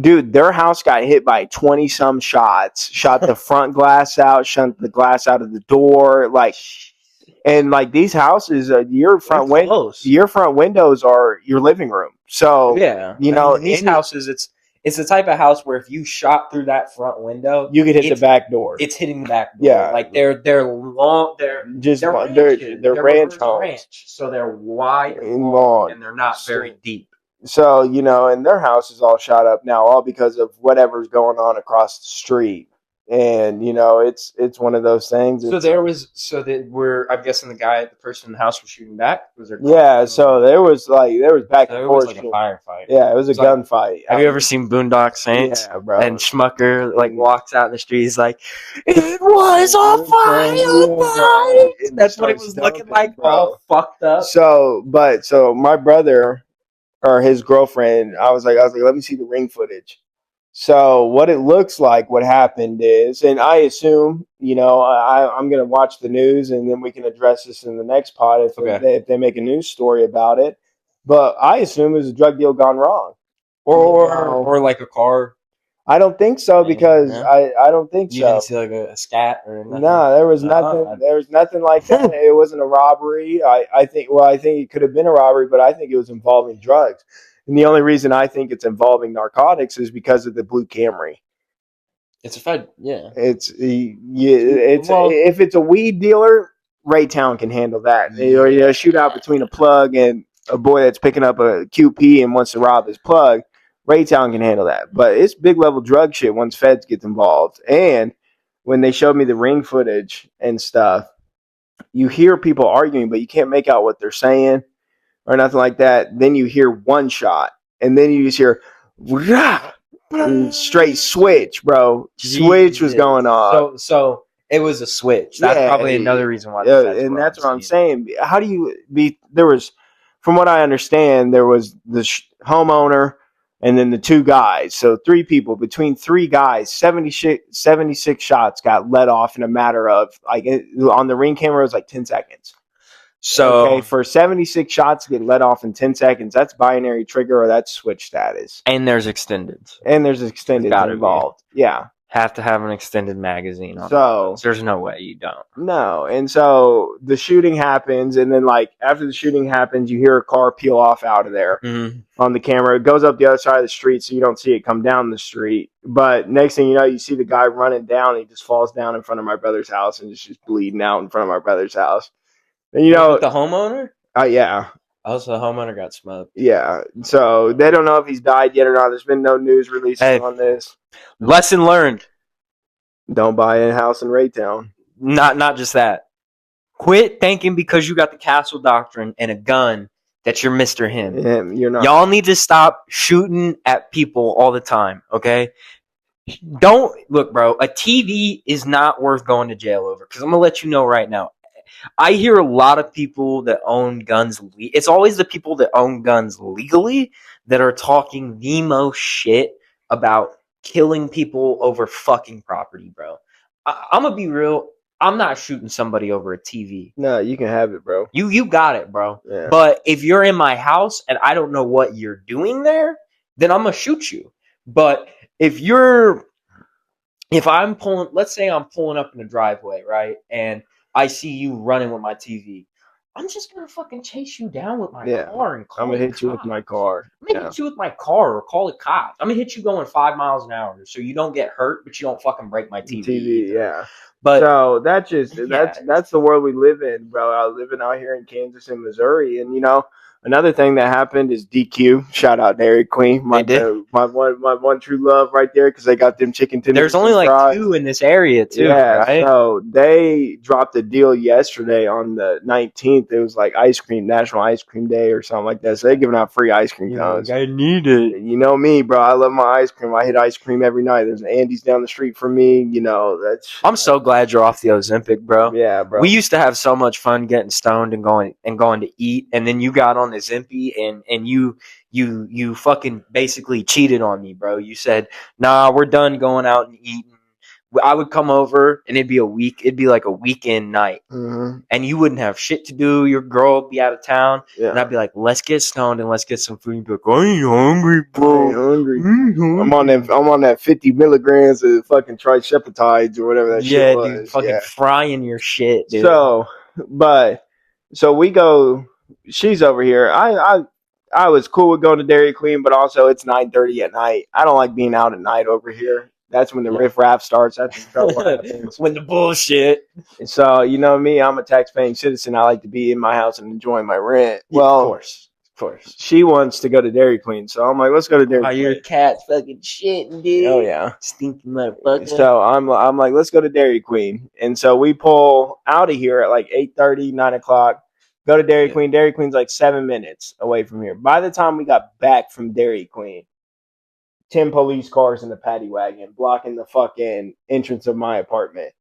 Dude, their house got hit by 20 some shots, shot the front glass out, shot the glass out of the door, and these houses, your front windows are your living room. So yeah, these houses, it's the type of house where if you shot through that front window, you could hit the back door. It's hitting the back door. Yeah, like they're long, they're ranch homes, so they're wide and long, and they're not very deep. So, and their house is all shot up now, all because of whatever's going on across the street. And, it's one of those things. So I'm guessing the person in the house was shooting back? Was there? Yeah, so there was back and forth. It was like a firefight. Yeah, it was a gunfight. Have you ever seen Boondock Saints? Yeah, bro. And Schmucker walks out in the street, he's like, it was a firefight! That's what it was looking like, all fucked up. So my brother, or his girlfriend, I was like, let me see the ring footage. So what it looks like, what happened is, and I assume, I'm going to watch the news and then we can address this in the next pod if they make a news story about it. But I assume it was a drug deal gone wrong. Or like a car. I don't think so because I don't think so. You didn't see like a scat or nothing? No, there was nothing. There was nothing like that. It wasn't a robbery. I think it could have been a robbery, but I think it was involving drugs. And the only reason I think it's involving narcotics is because of the blue Camry. It's a Fed, yeah. If it's a weed dealer, Raytown can handle that. Or a shootout between a plug and a boy that's picking up a QP and wants to rob his plug. Raytown can handle that. But it's big level drug shit once feds get involved. And when they showed me the ring footage and stuff, you hear people arguing, but you can't make out what they're saying or nothing like that. Then you hear one shot, and then you just hear straight switch, bro. Switch was going on. So it was a switch. That's probably another reason why. And that's what I'm saying. How do you be? There was, from what I understand, there was the homeowner and then the 2 guys. So 3 people. Between 3 guys, 76 shots got let off in a matter of, on the ring camera, it was like 10 seconds. So for 76 shots to get let off in 10 seconds, that's binary trigger or that's switch status. And there's extended. Involved. Yeah. Have to have an extended magazine on. So there's no way you don't. No. And so the shooting happens, and then after the shooting happens, you hear a car peel off out of there on the camera. It goes up the other side of the street, so you don't see it come down the street. But next thing you know, you see the guy running down, and he just falls down in front of my brother's house and just bleeding out in front of my brother's house. And the homeowner? Yeah. Also, the homeowner got smoked. Yeah. So they don't know if he's died yet or not. There's been no news releases on this. Lesson learned. Don't buy a house in Raytown. Not just that. Quit thinking because you got the castle doctrine and a gun that you're Mr. Him. Yeah, you're not. Y'all need to stop shooting at people all the time, okay? Don't look, bro. A TV is not worth going to jail over, because I'm gonna let you know right now. I hear a lot of people that own guns. It's always the people that own guns legally that are talking the most shit about killing people over fucking property, bro. I'm gonna be real. I'm not shooting somebody over a TV. No, you can have it, bro. You got it, bro. Yeah. But if you're in my house and I don't know what you're doing there, then I'm gonna shoot you. But if I'm pulling, let's say I'm pulling up in the driveway, right, and I see you running with my TV, I'm just gonna fucking chase you down with my car and call I'm gonna the hit you with cops. my car. I'm gonna hit you with my car or call the cops. I'm gonna hit you going 5 miles an hour so you don't get hurt, but you don't fucking break my TV. either. Yeah. But so that's the world we live in, bro. I was living out here in Kansas and Missouri, and another thing that happened is DQ. Shout out Dairy Queen, my one true love right there, because they got them chicken tenders. There's only like fries. 2 in this area too, right? So they dropped a deal yesterday on the 19th. It was like National Ice Cream Day or something like that. So they're giving out free ice cream cones. I need it. You know me, bro. I love my ice cream. I hit ice cream every night. There's an Andy's down the street from me. I'm so glad you're off the Ozempic, bro. Yeah, bro. We used to have so much fun getting stoned and going to eat, and then you got on the Ozempic and you fucking basically cheated on me, bro. You said, "Nah, we're done going out and eating." I would come over and it'd be like a weekend night, and you wouldn't have shit to do. Your girl would be out of town, and I'd be like, "Let's get stoned and let's get some food." You'd be like, "I ain't hungry, bro. I ain't hungry. I'm on that 50 milligrams of fucking triceptides or whatever that shit was. Dude, fucking frying your shit, dude. So we go. She's over here. I was cool with going to Dairy Queen, but also it's 9:30 at night. I don't like being out at night over here. That's when the riff-raff starts. That's when trouble happens. When the bullshit. So, you know me, I'm a tax-paying citizen. I like to be in my house and enjoying my rent. Well, of course. She wants to go to Dairy Queen. So I'm like, let's go to Dairy Queen. Your cat's fucking shitting, dude. Oh, yeah. Stinking motherfucker. So I'm like, let's go to Dairy Queen. And so we pull out of here at like 8:30, 9 o'clock. Go to Dairy Queen. Dairy Queen's like 7 minutes away from here. By the time we got back from Dairy Queen, 10 police cars in the paddy wagon blocking the fucking entrance of my apartment.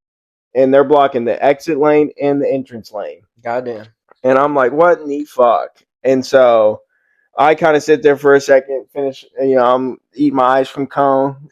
And they're blocking the exit lane and the entrance lane. Goddamn. And I'm like, what in the fuck? And so I kind of sit there for a second, finish, I'm eating my ice cream cone.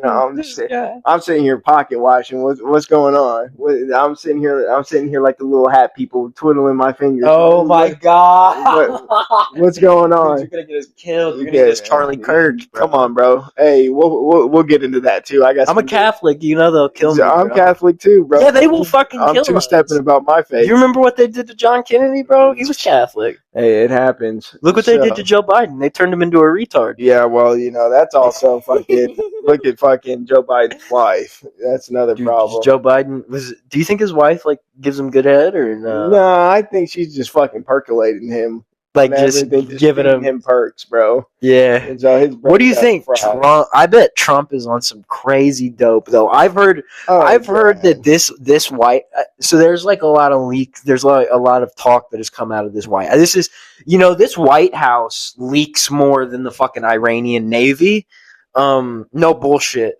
I'm sitting here pocket watching what's going on. I'm sitting here like the little hat people twiddling my fingers. Oh my god! What's going on? You're gonna get us killed. You're gonna get us Charlie Kirk. Come on, bro. Hey, we'll get into that too. I'm a Catholic. They'll kill me. I'm Catholic too, bro. Yeah, they will fucking kill us. I'm two-stepping about my faith. You remember what they did to John Kennedy, bro? He was Catholic. Hey, it happens. Look what they did to Joe Biden. They turned him into a retard. Yeah, well, that's also fucking. Look at fucking Joe Biden's wife. That's another problem. Joe Biden do you think his wife gives him good head or no? No, I think she's just fucking percolating him. Just giving him perks, bro. Yeah. And so what do you think? Trump, I bet Trump is on some crazy dope though. I've heard that this white so there's like a lot of leaks. There's like a lot of talk that has come out of this white. This is this White House leaks more than the fucking Iranian Navy. No bullshit.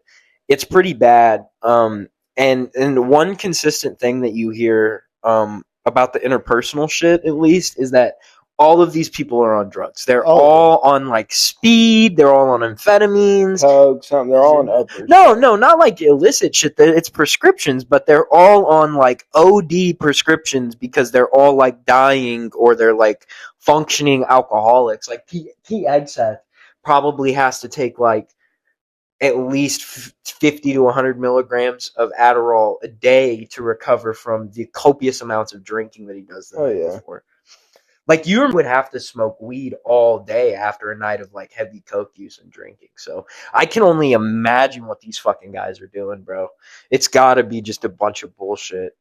It's pretty bad. And one consistent thing that you hear about the interpersonal shit, at least, is that all of these people are on drugs. They're all on like speed. They're all on amphetamines. Something. They're all on uppers. No, not like illicit shit. It's prescriptions, but they're all on like OD prescriptions because they're all like dying or they're like functioning alcoholics. Like Pete Hegseth probably has to take like at least 50 to 100 milligrams of Adderall a day to recover from the copious amounts of drinking that he does the night before. Like, you would have to smoke weed all day after a night of, like, heavy coke use and drinking. So I can only imagine what these fucking guys are doing, bro. It's got to be just a bunch of bullshit.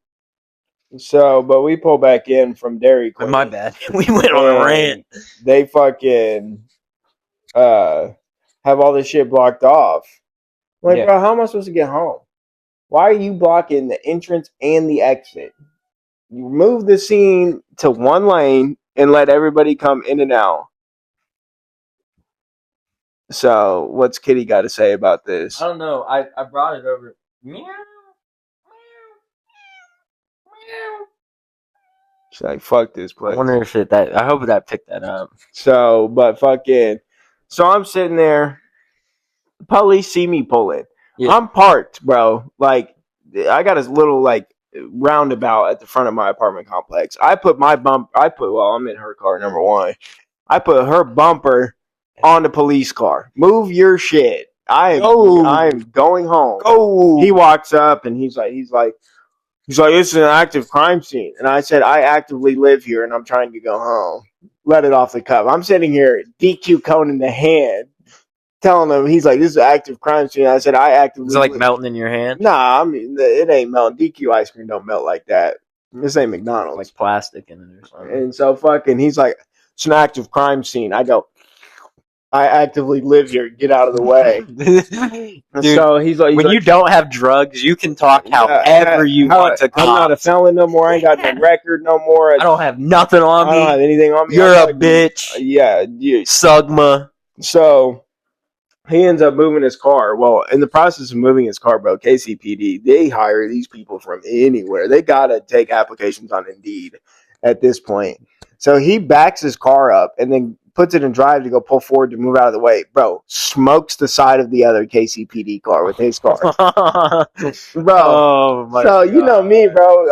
So, but we pull back in from Dairy Queen. My bad. We went on a rant. They fucking have all this shit blocked off. Like, bro, how am I supposed to get home? Why are you blocking the entrance and the exit? You move the scene to one lane and let everybody come in and out. So, what's Kitty got to say about this? I don't know. I brought it over. Meow. She's like, fuck this place. I wonder if I hope that picked that up. So, but fucking. So, I'm sitting there. Police see me pulling. Yeah. I'm parked, bro. Like, I got a little, like, roundabout at the front of my apartment complex. I'm in her car, number one. I put her bumper on the police car. Move your shit. I'm going home. Oh, He walks up and he's like, it's an active crime scene. And I said, I actively live here and I'm trying to go home. Let it off the cuff. I'm sitting here, DQ cone in the hand, telling him, he's like, this is an active crime scene. I said, I actively. is it like melting in your hand? Nah, I mean, it ain't melting. DQ ice cream don't melt like that. This ain't McDonald's. Like plastic in it or something. And so fucking, he's like, it's an active crime scene. I go, I actively live here. Get out of the way. Dude, so he's like, when you don't have drugs, you can talk however you want to. I'm not a felon no more. I ain't got no record no more. I don't have nothing on me. I don't have anything on me. You're a bitch. Yeah, Sugma. So he ends up moving his car. Well, in the process of moving his car, bro, KCPD, they hire these people from anywhere. They got to take applications on Indeed at this point. So he backs his car up and then puts it in drive to go pull forward to move out of the way. Bro, smokes the side of the other KCPD car with his car. Bro. Oh my God. You know me, bro.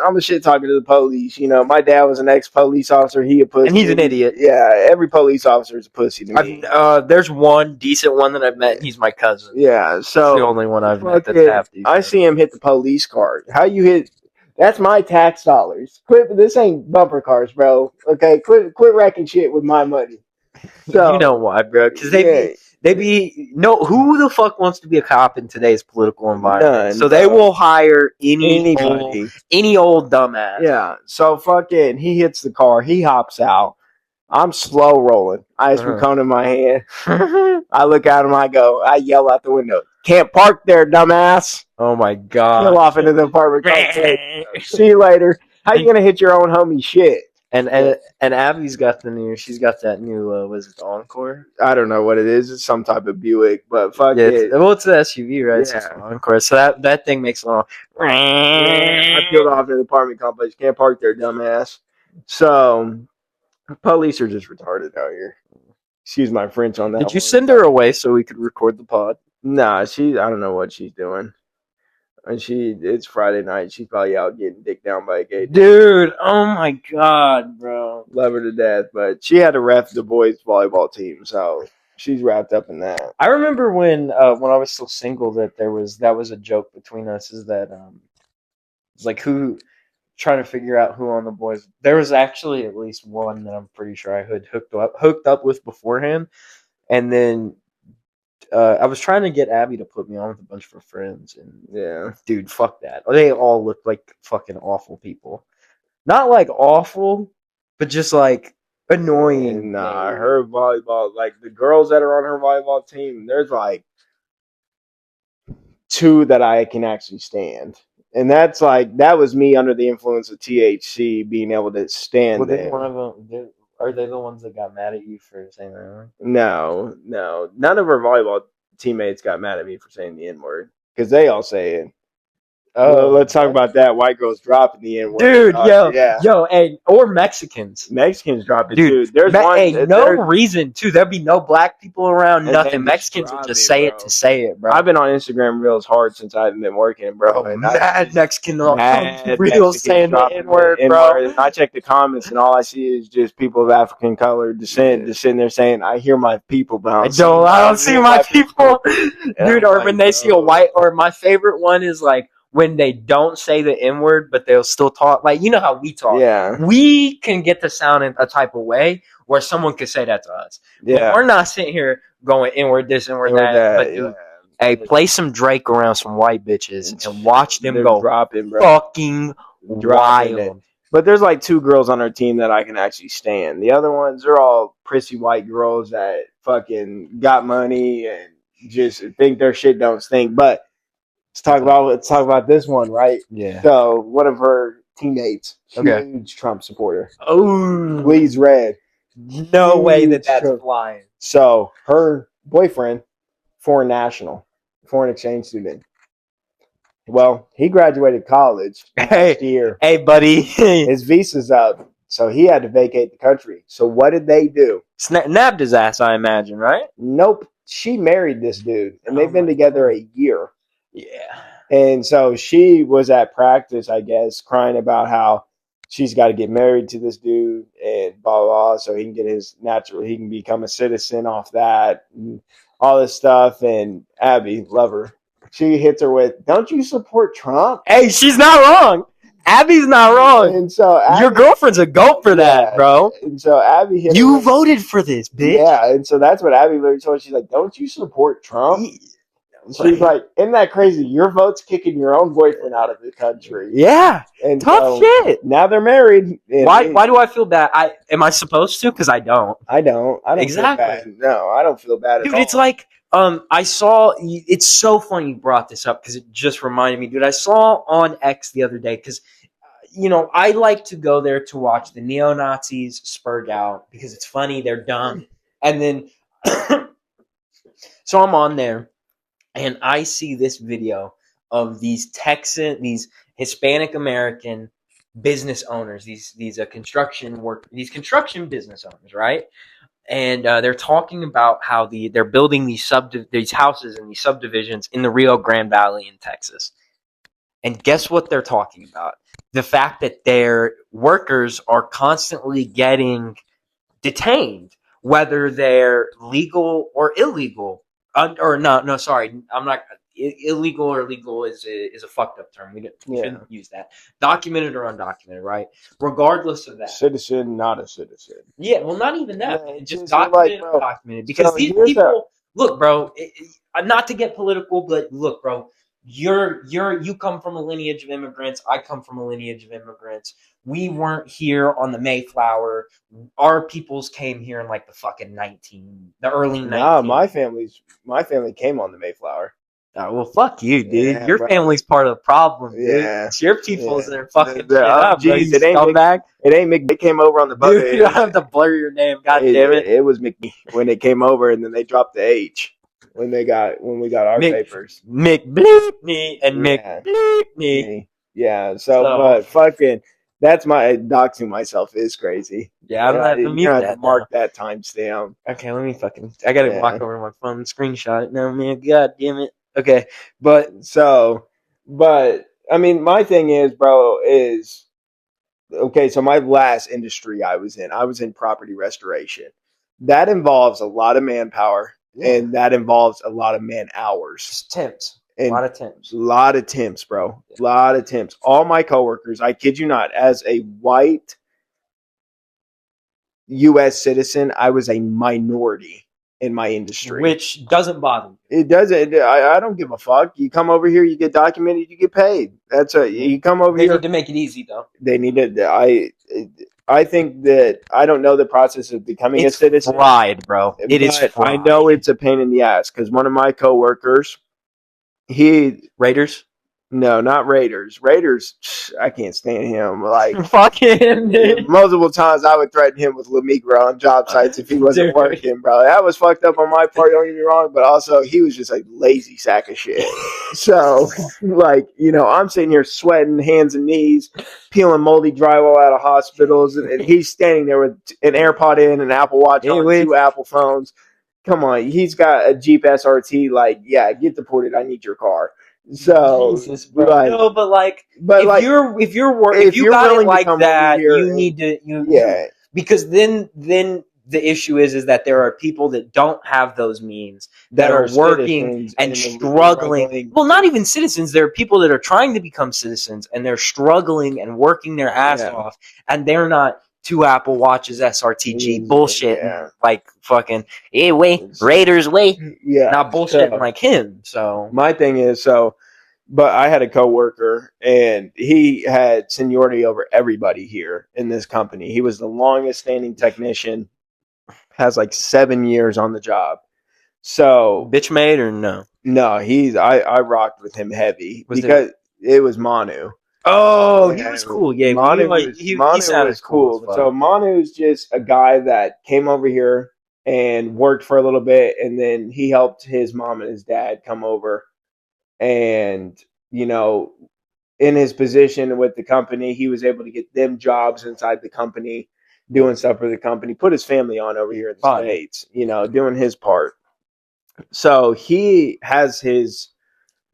I'm a shit talking to the police. You know, my dad was an ex-police officer. He a pussy. And he's an idiot. Yeah, every police officer is a pussy to me. There's one decent one that I've met, and he's my cousin. Yeah, so that's the only one I've met that's half decent. I see him hit the police car. How you hit? That's my tax dollars. Quit. This ain't bumper cars, bro. Okay, quit wrecking shit with my money. So, you know why, bro? Because they be who the fuck wants to be a cop in today's political environment? None, so they will hire any old dumbass. Yeah. So fucking, he hits the car. He hops out. I'm slow rolling. Ice cream cone in my hand. I look at him. I yell out the window. Can't park there, dumbass. Oh my god. Pull off into the apartment complex. See you later. How you gonna hit your own homie shit? And Abby's got she's got that new was it the Encore? I don't know what it is. It's some type of Buick, but fuck it. Well, it's an SUV, right? Yeah. It's an Encore. So that thing makes a little. I peeled off in the apartment complex. Can't park there, dumbass. So police are just retarded out here. Excuse my French on that. Did you send her away so we could record the pod? Nah, I don't know what she's doing. And it's Friday night. She's probably out getting dicked down by a gay dude. Oh my god, bro. Love her to death, but she had to ref the boys volleyball team, so she's wrapped up in that. I remember when I was still single that was a joke between us. Is that it's like who trying to figure out who on the boys. There was actually at least one that I'm pretty sure I had hooked up with beforehand, and then. I was trying to get Abby to put me on with a bunch of her friends, and yeah, dude, fuck that. They all look like fucking awful people. Not like awful, but just like annoying. Nah, her volleyball, like the girls that are on her volleyball team, there's like two that I can actually stand. And that was me under the influence of THC being able to stand them. One of them. Are they the ones that got mad at you for saying that? No. None of her volleyball teammates got mad at me for saying the N-word. Because they all say it. Oh, let's talk about that. White girls dropping the N-word. Dude, yo, hey, or Mexicans. Mexicans drop it, dude. Too. There's one. Hey, no reason, too. There'd be no black people around, nothing. Mexicans would just say it to say it, bro. I've been on Instagram reels hard since I haven't been working, bro. And mad Mexican reels saying the N-word, bro. I check the comments, and all I see is just people of African color descent just sitting there saying, I hear my people, but I don't see my people. Dude, or when they see a white, or my favorite one is like, when they don't say the N-word, but they'll still talk. Like, you know how we talk. Yeah. We can get the sound in a type of way where someone could say that to us. Yeah. But we're not sitting here going N-word this, N-word that. But, dude, hey, play some Drake around some white bitches and watch them go dropping, bro. Fucking wild. But there's like two girls on our team that I can actually stand. The other ones are all prissy white girls that fucking got money and just think their shit don't stink. But let's talk about this one, right? Yeah. So one of her teammates, huge Trump supporter. Oh, bleeds red. No way that's flying. So her boyfriend, foreign exchange student. Well, he graduated college last year. Hey, buddy. His visa's up, so he had to vacate the country. So what did they do? Nabbed his ass, I imagine, right? Nope. She married this dude, and they've been together a year. Yeah. And so she was at practice, I guess, crying about how she's got to get married to this dude and blah, blah, blah, so he can get he can become a citizen off that and all this stuff. And Abby, love her. She hits her with, "Don't you support Trump?" Hey, she's not wrong. Abby's not wrong. And so Your girlfriend's a goat for that, bro. And so Abby hit her You with, voted for this, bitch. yeah. And so that's what Abby literally told her. She's like, "Don't you support Trump?" She's like, "Isn't that crazy? Your vote's kicking your own boyfriend out of the country." Yeah. And Tough so shit. now they're married. Why do I feel bad? Am I supposed to? Because I don't. I don't Exactly. feel bad. No, I don't feel bad at Dude, all. it's like I saw. It's so funny you brought this up because it just reminded me, dude. I saw on X the other day because I like to go there to watch the neo-Nazis spurg out because it's funny. They're dumb, and then so I'm on there. And I see this video of these Hispanic American business owners, these construction business owners, right? And they're talking about how they're building these houses and these subdivisions in the Rio Grande Valley in Texas. And guess what they're talking about? The fact that their workers are constantly getting detained, whether they're legal or illegal. Sorry, I'm not. Illegal or legal is a fucked up term. We shouldn't use that. Documented or undocumented, right? Regardless of that, citizen, not a citizen. Yeah, well, not even that. Yeah, just like, documented, bro, undocumented. Because so these here's people, look, bro. Not to get political, but look, bro. You come from a lineage of immigrants. I come from a lineage of immigrants. We weren't here on the Mayflower. Our peoples came here in like the early 19. Nah, my family came on the Mayflower. Oh, well, fuck you, dude. Yeah, your bro. family's part of the problem, dude. Yeah. It's your people's that are fucking The- shit up, bro. geez, You it ain't scumbag. It ain't McGee came over on the boat. Dude, you don't have to blur your name. God damn it. It was McGee when it came over, and then they dropped the H when we got our papers. McBleepney and Yeah. McBleepney. Yeah. So, but fucking, that's my doxing myself is crazy. Yeah, I'm gonna have to mute that. Mark that timestamp. Okay, let me I gotta walk over to my phone and screenshot it now, man. God damn it. Okay, but I mean, my thing is, bro, is okay. So my last industry I was in property restoration. That involves a lot of manpower, and that involves a lot of man hours. Just temps. And a lot of temps. A lot of temps, bro. A lot of temps. All my coworkers, I kid you not, as a white U.S. citizen, I was a minority in my industry. Which doesn't bother me. It doesn't. I don't give a fuck. You come over here, you get documented, you get paid. You come over here. They need to make it easy, though. They need to. I think that I don't know the process of becoming a citizen. It's fried, bro. It is fried. I know it's a pain in the ass because one of my coworkers, Raiders? No, not Raiders. Raiders, I can't stand him. Like, fuck him, dude. Multiple times I would threaten him with Lamigro on job sites if he wasn't working, bro. That was fucked up on my part, don't get me wrong, but also he was just a lazy sack of shit. So, like, I'm sitting here sweating, hands and knees, peeling moldy drywall out of hospitals, and he's standing there with an AirPod in, an Apple Watch on, 2 Apple phones. Come on, he's got a Jeep SRT. Like, yeah, get deported. I need your car. So, Jesus, bro. No, but if you got it like that, you need to, because then the issue is that there are people that don't have those means that are working and struggling. Well, not even citizens. There are people that are trying to become citizens and they're struggling and working their ass off, and they're not 2 Apple Watches SRTG bullshit and like fucking Raiders not bullshitting like him. So my thing is but I had a coworker and he had seniority over everybody here in this company. He was the longest standing technician, has like 7 years on the job. So bitch made or no? No, I rocked with him heavy because it was Manu. Oh, he was cool. Yeah, Manu was cool. So Manu's just a guy that came over here and worked for a little bit, and then he helped his mom and his dad come over. And, in his position with the company, he was able to get them jobs inside the company, doing stuff for the company, put his family on over here in the States, doing his part. So he has his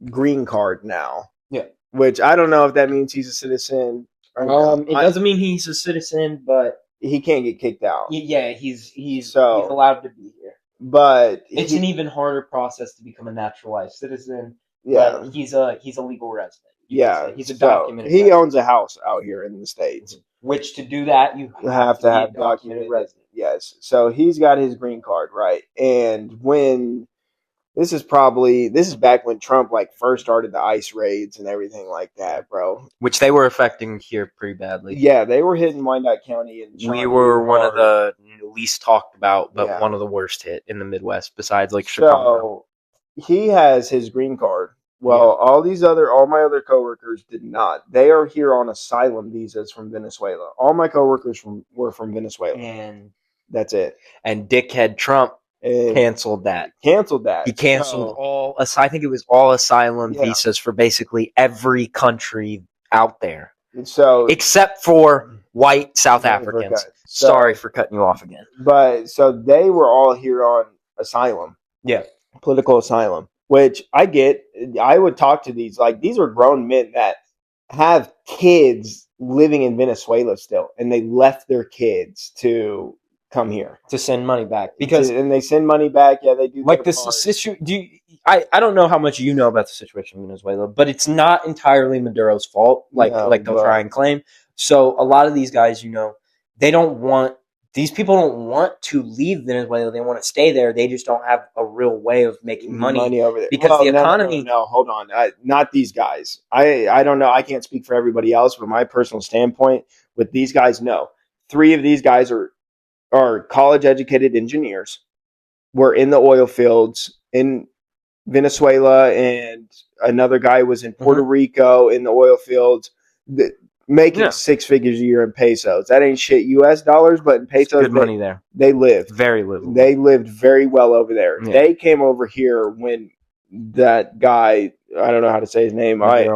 green card now. Yeah. Which I don't know if that means he's a citizen. Or It doesn't mean he's a citizen, but he can't get kicked out. yeah, he's So- allowed to be here. But It's an even harder process to become a naturalized citizen. yeah, But he's a legal resident. you could yeah. say. He's a So documented he resident. owns a house out here in the States. Which to do that you have to be have a documented resident. Yes. So he's got his green card, right? And when this is back when Trump like first started the ICE raids and everything like that, bro. Which they were affecting here pretty badly. Yeah, they were hitting Wyandotte County and We were one of the least talked about, but Yeah. one of the worst hit in the Midwest, besides like Chicago. So he has his green card. Well, all my other coworkers did not. They are here on asylum visas from Venezuela. All my coworkers were from Venezuela. And That's it. dickhead Trump And canceled that. He canceled all. I think it was all asylum visas for basically every country out there, So except for white South Yeah, Africans. okay. So- Sorry for cutting you off again. But so they were all here on asylum, Yeah, political asylum, which I get. I would talk to these are grown men that have kids living in Venezuela still, and they left their kids to come here to send money back because and they send money back. Yeah, they do. like this situation. I don't know how much you know about the situation in Venezuela, but it's not entirely Maduro's fault. Like they'll try and claim. So a lot of these guys, these people don't want to leave Venezuela. They want to stay there. They just don't have a real way of making money over there because the economy. No, hold on, not these guys. I don't know. I can't speak for everybody else, but my personal standpoint with these guys, no. 3 of these guys are college educated engineers, were in the oil fields in Venezuela, and another guy was in Puerto Rico in the oil fields, making 6 figures a year in pesos. That ain't shit US dollars, but in pesos, Good money there. They lived Very little. They lived very well over there. Yeah. They came over here when that guy, I don't know how to say his name. I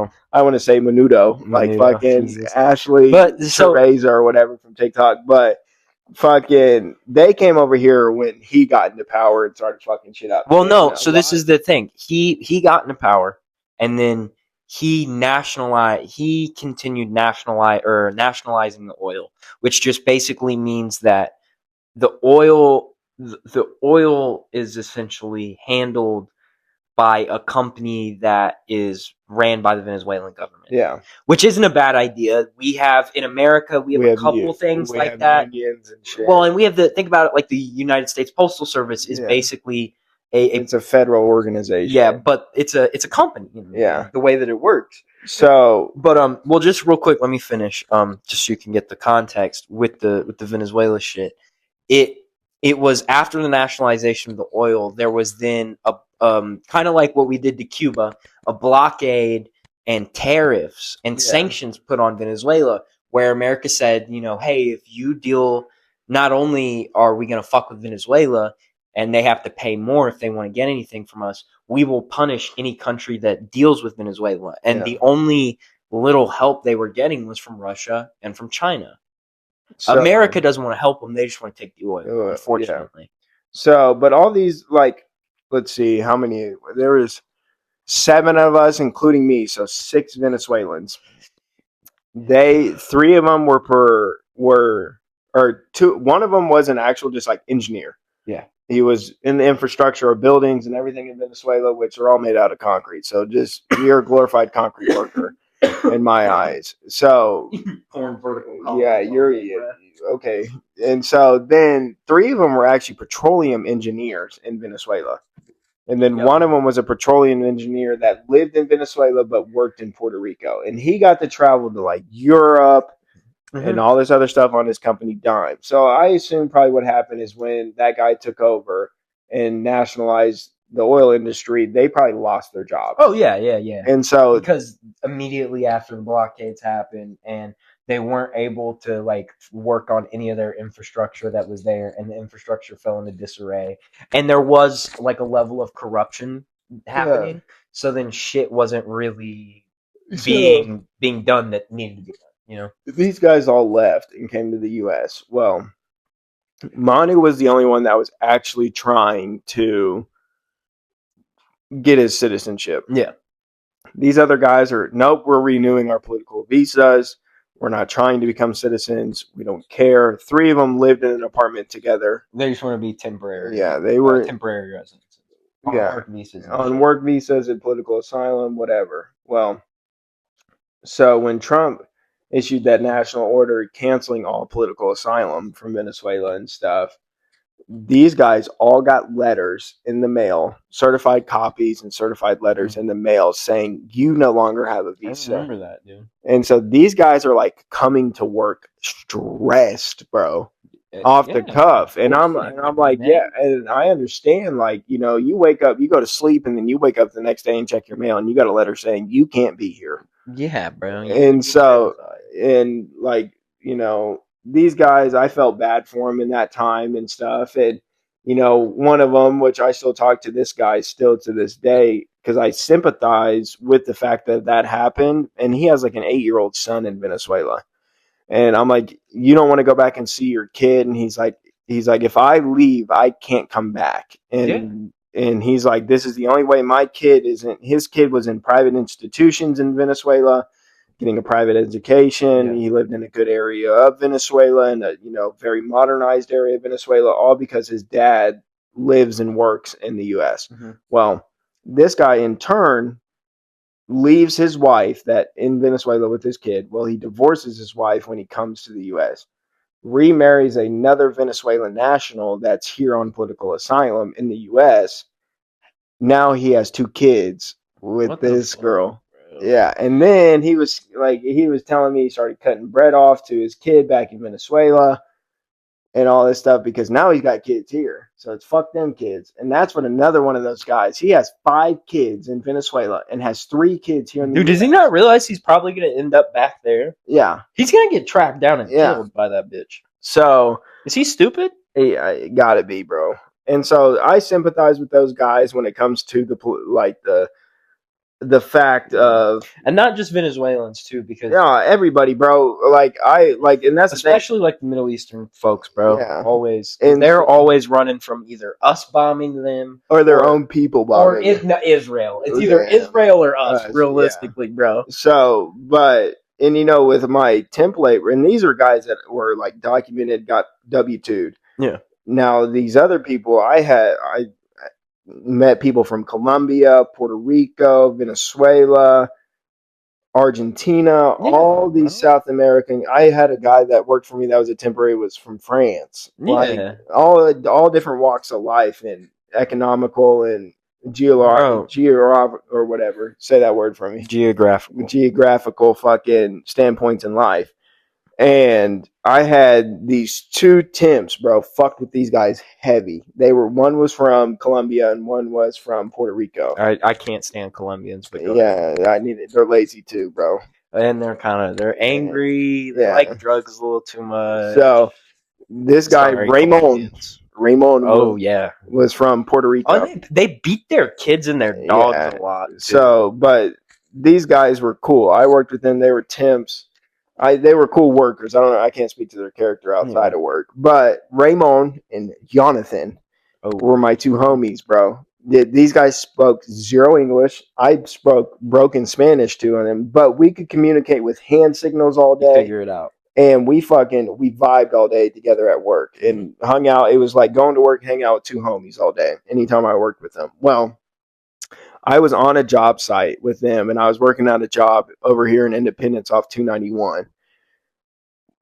want to say Menudo, like fucking Jesus. Ashley Teresa or whatever from TikTok, but fucking they came over here when he got into power and started fucking shit up. Well, no. So this is the thing. He got into power, and then he continued nationalizing the oil, which just basically means that the oil is essentially handled by a company that is ran by the Venezuelan government. Yeah. Which isn't a bad idea. We have in America, we have a couple things like that. Unions and shit. Well, and we have to think about it like the United States Postal Service is basically it's a federal organization. Yeah, but it's a company. The way that it works. So, but well, just real quick, let me finish. Just so you can get the context with the Venezuela shit. It was after the nationalization of the oil, there was then a kind of like what we did to Cuba, a blockade and tariffs and sanctions put on Venezuela, where America said, hey, if you deal, not only are we going to fuck with Venezuela and they have to pay more if they want to get anything from us, we will punish any country that deals with Venezuela. And the only little help they were getting was from Russia and from China. So, America doesn't want to help them. They just want to take the oil, unfortunately. So, but all these, let's see, how many? There was 7 of us, including me, so 6 Venezuelans. 3 of them or 2. One of them was an actual just like engineer. Yeah. He was in the infrastructure of buildings and everything in Venezuela, which are all made out of concrete. So just you're a glorified concrete worker in my eyes. So yeah, you're okay. And so then 3 of them were actually petroleum engineers in Venezuela. And then one of them was a petroleum engineer that lived in Venezuela but worked in Puerto Rico. And he got to travel to like Europe and all this other stuff on his company dime. So I assume probably what happened is when that guy took over and nationalized the oil industry, they probably lost their job. Oh, yeah. And so because immediately after the blockades happened and they weren't able to work on any of their infrastructure that was there, and the infrastructure fell into disarray, and there was a level of corruption happening. So then shit wasn't really being done that needed to be done. These guys all left and came to the U.S. Well, Manu was the only one that was actually trying to get his citizenship. Yeah. These other guys are, nope, we're renewing our political visas. We're not trying to become citizens. We don't care. 3 of them lived in an apartment together. They just want to be temporary. Yeah, they were temporary residents. On work visas. On work visas and political asylum, whatever. Well, so when Trump issued that national order canceling all political asylum from Venezuela and stuff, these guys all got letters in the mail, certified copies and certified letters in the mail saying you no longer have a visa. I remember that, dude. And so these guys are like coming to work stressed, bro, off the cuff. And I'm like, yeah, and I understand. Like, you know, you wake up, you go to sleep, and then you wake up the next day and check your mail, and you got a letter saying you can't be here. Yeah, bro. And so, and like, you know, these guys, I felt bad for them in that time and stuff. And, you know, one of them, which I still talk to this guy still to this day, because I sympathize with the fact that that happened. And he has like an 8-year-old son in Venezuela. And I'm like, you don't want to go back and see your kid? And he's like, if I leave, I can't come back. And he's like, this is the only way my kid isn't. His kid was in private institutions in Venezuela, getting a private education. He lived in a good area of Venezuela, in a, you know, very modernized area of Venezuela, all because his dad lives and works in the U.S. Well, this guy in turn leaves his wife that in Venezuela with his kid. Well, he divorces his wife when he comes to the U.S., remarries another Venezuelan national that's here on political asylum in the U.S. Now he has 2 kids with this girl. Yeah, and then he was telling me he started cutting bread off to his kid back in Venezuela and all this stuff because now he's got kids here. So it's fuck them kids. And that's what another one of those guys. He has 5 kids in Venezuela and has 3 kids here in the US. Does he not realize he's probably going to end up back there? Yeah. He's going to get tracked down and killed by that bitch. So is he stupid? Yeah, gotta be, bro. And so I sympathize with those guys when it comes to the fact of, and not just Venezuelans too, because everybody, bro. And that's especially like the Middle Eastern folks, bro. Yeah. Always, and they're always running from either us bombing them or their own people bombing, or Israel. It's either Israel or us, realistically, bro. So, but and you know, with my template, and these are guys that were like documented, got W-2'd. Yeah. Now these other people, I met people from Colombia, Puerto Rico, Venezuela, Argentina, all these South American. I had a guy that worked for me that was a temporary, was from France. Like, all different walks of life and economical and or whatever. Say that word for me. Geographical fucking standpoints in life. And I had these 2 temps, bro, fucked with these guys heavy. One was from Colombia and one was from Puerto Rico. I can't stand Colombians, but I need it. They're lazy too, bro. And they're angry. They like drugs a little too much. So this guy, Ramon, was from Puerto Rico. Oh, they beat their kids and their dogs a lot. Too. So, but these guys were cool. I worked with them. They were temps. They were cool workers. I can't speak to their character outside of work. But Ramon and Jonathan were my 2 homies, bro. These guys spoke 0 English. I spoke broken Spanish to them, but we could communicate with hand signals all day. Figure it out. And we vibed all day together at work and hung out. It was like going to work, hang out with 2 homies all day, anytime I worked with them. Well, I was on a job site with them, and I was working on a job over here in Independence off 291.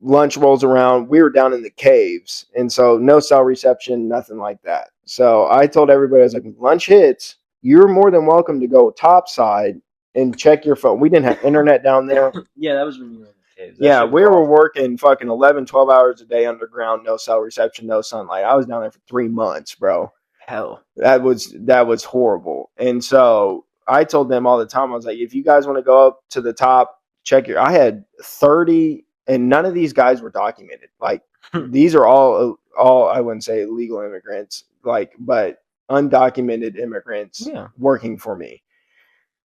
Lunch rolls around. We were down in the caves, and so no cell reception, nothing like that. So I told everybody, I was like, when lunch hits, you're more than welcome to go topside and check your phone. We didn't have internet down there. Yeah, that was when you were in the caves. Yeah, we were working fucking 11, 12 hours a day underground, no cell reception, no sunlight. I was down there for 3 months, bro. Hell, that was horrible. And so I told them all the time, I was like, if you guys want to go up to the top, I had 30, and none of these guys were documented. Like, these are all I wouldn't say illegal immigrants, like, but undocumented immigrants working for me.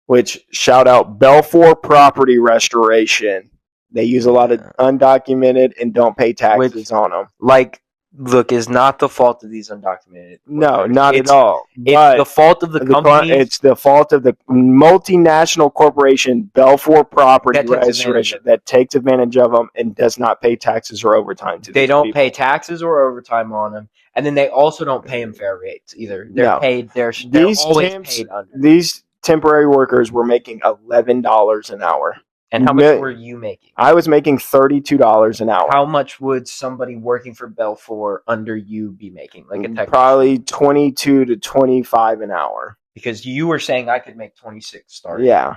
Which, shout out Belfour Property Restoration. They use a lot of undocumented and don't pay taxes on them. Like, look, is not the fault of these undocumented No, workers. not It's- at all. It's But the fault of the companies it's the fault of the multinational corporation Belfour Property That takes advantage Restoration of that takes advantage of them and does not pay taxes or overtime to they these don't people. pay taxes or overtime on them, and then they also don't pay them fair rates either. They're No. paid. They're These always temps, paid under. these temporary workers were making $11 an hour. And how much were you making? I was making $32 an hour. How much would somebody working for Belfour under you be making? Like a technician? Probably 22 to 25 an hour. Because you were saying I could make 26 starting. Yeah.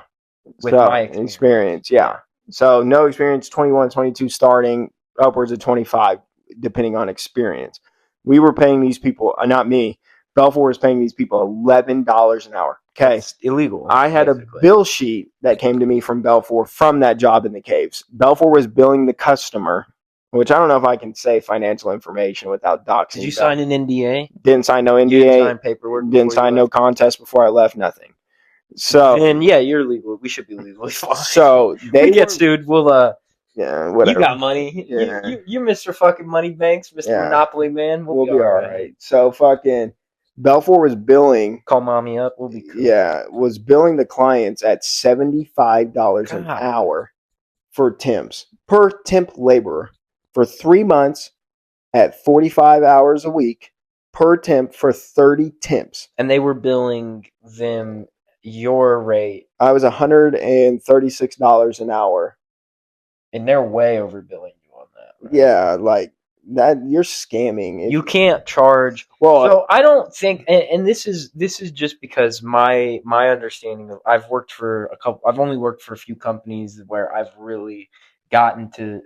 With my experience. Yeah. So no experience, 21, 22 starting, upwards of 25, depending on experience. We were paying these people, not me, Belfour was paying these people $11 an hour. Okay. It's illegal. I had basically. a bill sheet that came to me from Belfour from that job in the caves. Belfour was billing the customer, which I don't know if I can say financial information without doxing. Did you sign an NDA? Didn't sign no NDA. You didn't sign paperwork. Didn't sign no contest before I left. Nothing. So then yeah, you're legal. We should be legally fine. So they get sued. We'll yeah, whatever. You got money. Yeah. You Mr. fucking Money Banks, Mr. Monopoly Man. We'll be all right. So fucking Belfour was billing. Call mommy up. We'll be cool. Yeah, was billing the clients at $75 an hour for temps per temp laborer for 3 months at 45 hours a week per temp for 30 temps. And they were billing them your rate. I was $136 an hour. And they're way overbilling you on that. Right? Yeah, like that you're scamming. You can't charge. Well, so I don't think, and this is just because my understanding of I've only worked for a few companies where I've really gotten to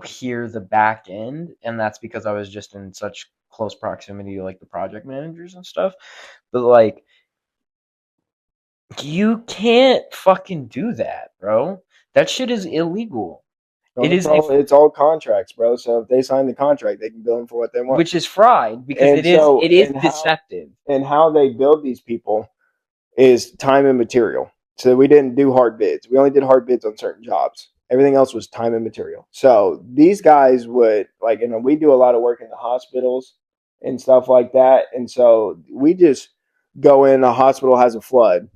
hear the back end, and that's because I was just in such close proximity to like the project managers and stuff. But like, you can't fucking do that, bro. That shit is illegal. It's all contracts, bro. So if they sign the contract, they can bill them for what they want, which is fried because it is deceptive. And how they build these people is time and material. So we didn't do hard bids. We only did hard bids on certain jobs. Everything else was time and material. So these guys would we do a lot of work in the hospitals and stuff like that. And so we just go in. The hospital has a flood.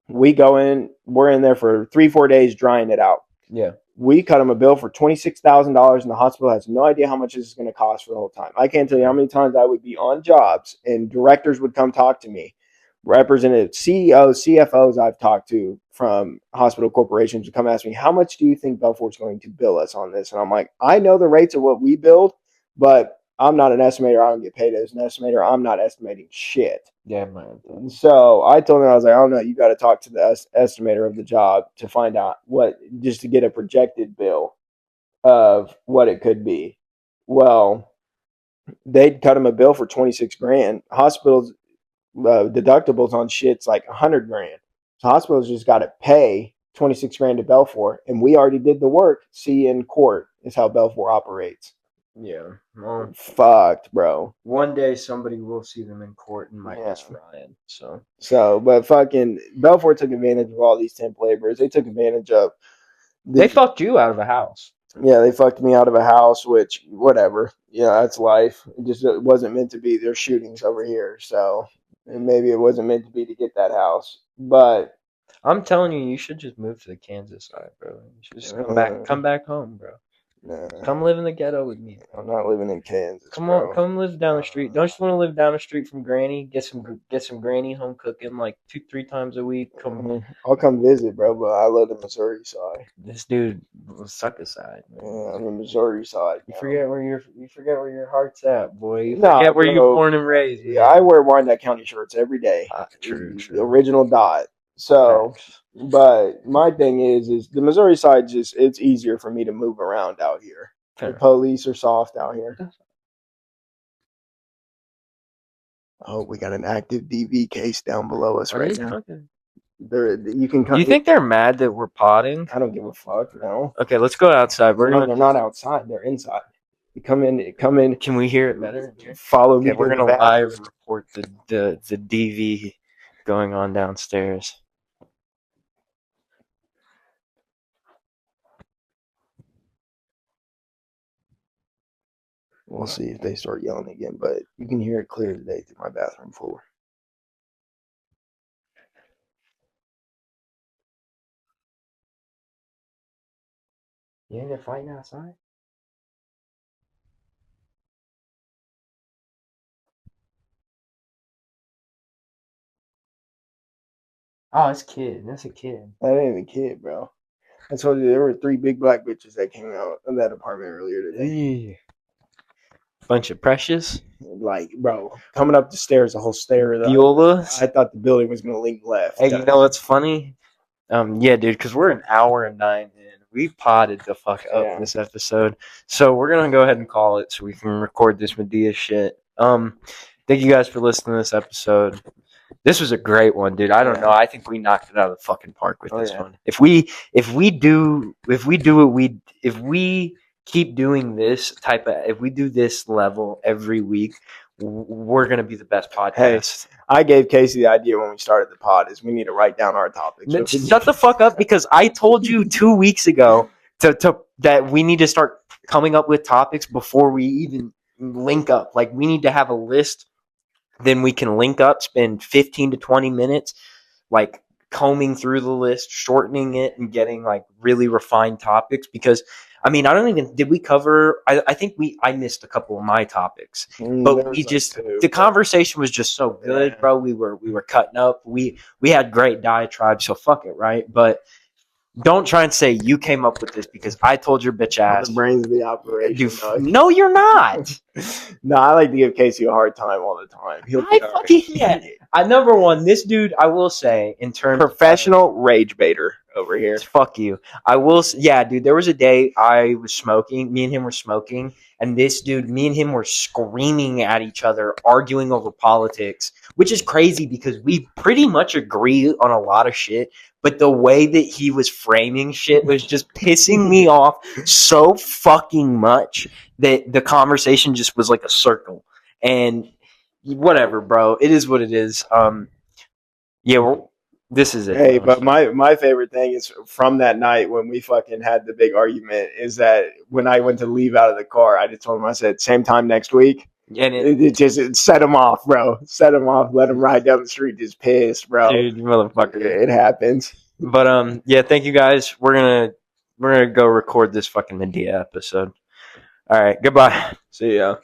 We go in. We're in there for 3-4 days drying it out. Yeah. We cut them a bill for $26,000, and the hospital has no idea how much this is going to cost for the whole time. I can't tell you how many times I would be on jobs, and directors would come talk to me. Representatives, CEOs, CFOs I've talked to from hospital corporations would come ask me, how much do you think Belfour is going to bill us on this? And I'm like, I know the rates of what we build, but I'm not an estimator. I don't get paid as an estimator. I'm not estimating shit. Yeah, man. So I told him, I was like, I don't know. You got to talk to the estimator of the job to find out just to get a projected bill of what it could be. Well, they'd cut him a bill for 26 grand. Hospitals deductibles on shit's like 100 grand. So hospitals just got to pay 26 grand to Belfour, and we already did the work. See in court is how Belfour operates. Yeah. Well, fucked, bro. One day somebody will see them in court and might just Ryan. So, but fucking Belfour took advantage of all these temp laborers. They took advantage of. They fucked you out of a house. Yeah, they fucked me out of a house, which, whatever. Yeah, that's life. It wasn't meant to be. There's shootings over here, so and maybe it wasn't meant to be to get that house. But I'm telling you, you should just move to the Kansas side, bro. You should just come back home, bro. Nah. Come live in the ghetto with me. I'm not living in Kansas. Come on, come live down the street. Don't you want to live down the street from Granny? Get some Granny home cooking like 2-3 times a week. I'll come visit, bro. But I live the Missouri side. This dude suck aside. Yeah, I'm the Missouri side. You forget where your heart's at, boy. You forget where you're born and raised. Yeah, I wear Wyandotte County shirts every day. True. The original dot. So. But my thing is the Missouri side it's easier for me to move around out here. The police are soft out here. Oh, we got an active DV case down below us right now. You can come. You think they're mad that we're potting? I don't give a fuck. No. Okay, let's go outside. They're not outside. They're inside. You come in. Can we hear it better? Follow me. We're gonna live report the DV going on downstairs. We'll see if they start yelling again, but you can hear it clear today through my bathroom floor. You ain't been fighting outside? Oh, it's kid. That's a kid. That ain't a kid, bro. I told you there were 3 big black bitches that came out of that apartment earlier today. Bunch of precious. Like, bro, coming up the stairs, the whole stair. Violas. I thought the building was gonna lean left. Hey, you know what's funny? Yeah, dude, because we're an hour and 9 in. We potted the fuck up Yeah. this episode. So we're gonna go ahead and call it so we can record this Medea shit. Thank you guys for listening to this episode. This was a great one, dude. I don't know. I think we knocked it out of the fucking park with this one. If we keep doing this if we do this level every week, we're gonna be the best podcast. I gave Casey the idea when we started the pod is we need to write down our topics. Shut the fuck up, because I told you 2 weeks ago that we need to start coming up with topics before we even link up. Like, we need to have a list. Then we can link up, spend 15 to 20 minutes, like, combing through the list, shortening it, and getting, like, really refined topics. Because, I mean, did we cover, I think I missed a couple of my topics. But we just, the conversation was just so good, bro. We were cutting up. We had great diatribes, so fuck it, right? But don't try and say you came up with this because I told your bitch ass. The brains of the operation. No, you're not. No, I like to give Casey a hard time all the time. Number one, this dude, I will say, in terms professional rage baiter over here. Fuck you. I will. Yeah, dude. There was a day I was smoking. Me and him were smoking, and this dude, me and him were screaming at each other, arguing over politics, which is crazy because we pretty much agree on a lot of shit. But the way that he was framing shit was just pissing me off so fucking much that the conversation just was like a circle. And whatever, bro. It is what it is. This is it. Hey, but my favorite thing is from that night when we fucking had the big argument is that when I went to leave out of the car, I just told him, I said, same time next week. And it set him off, bro. Set him off. Let him ride down the street just pissed, bro. Dude, you motherfucker. It happens. But yeah, thank you guys. We're gonna go record this fucking Medea episode. All right, goodbye. See ya.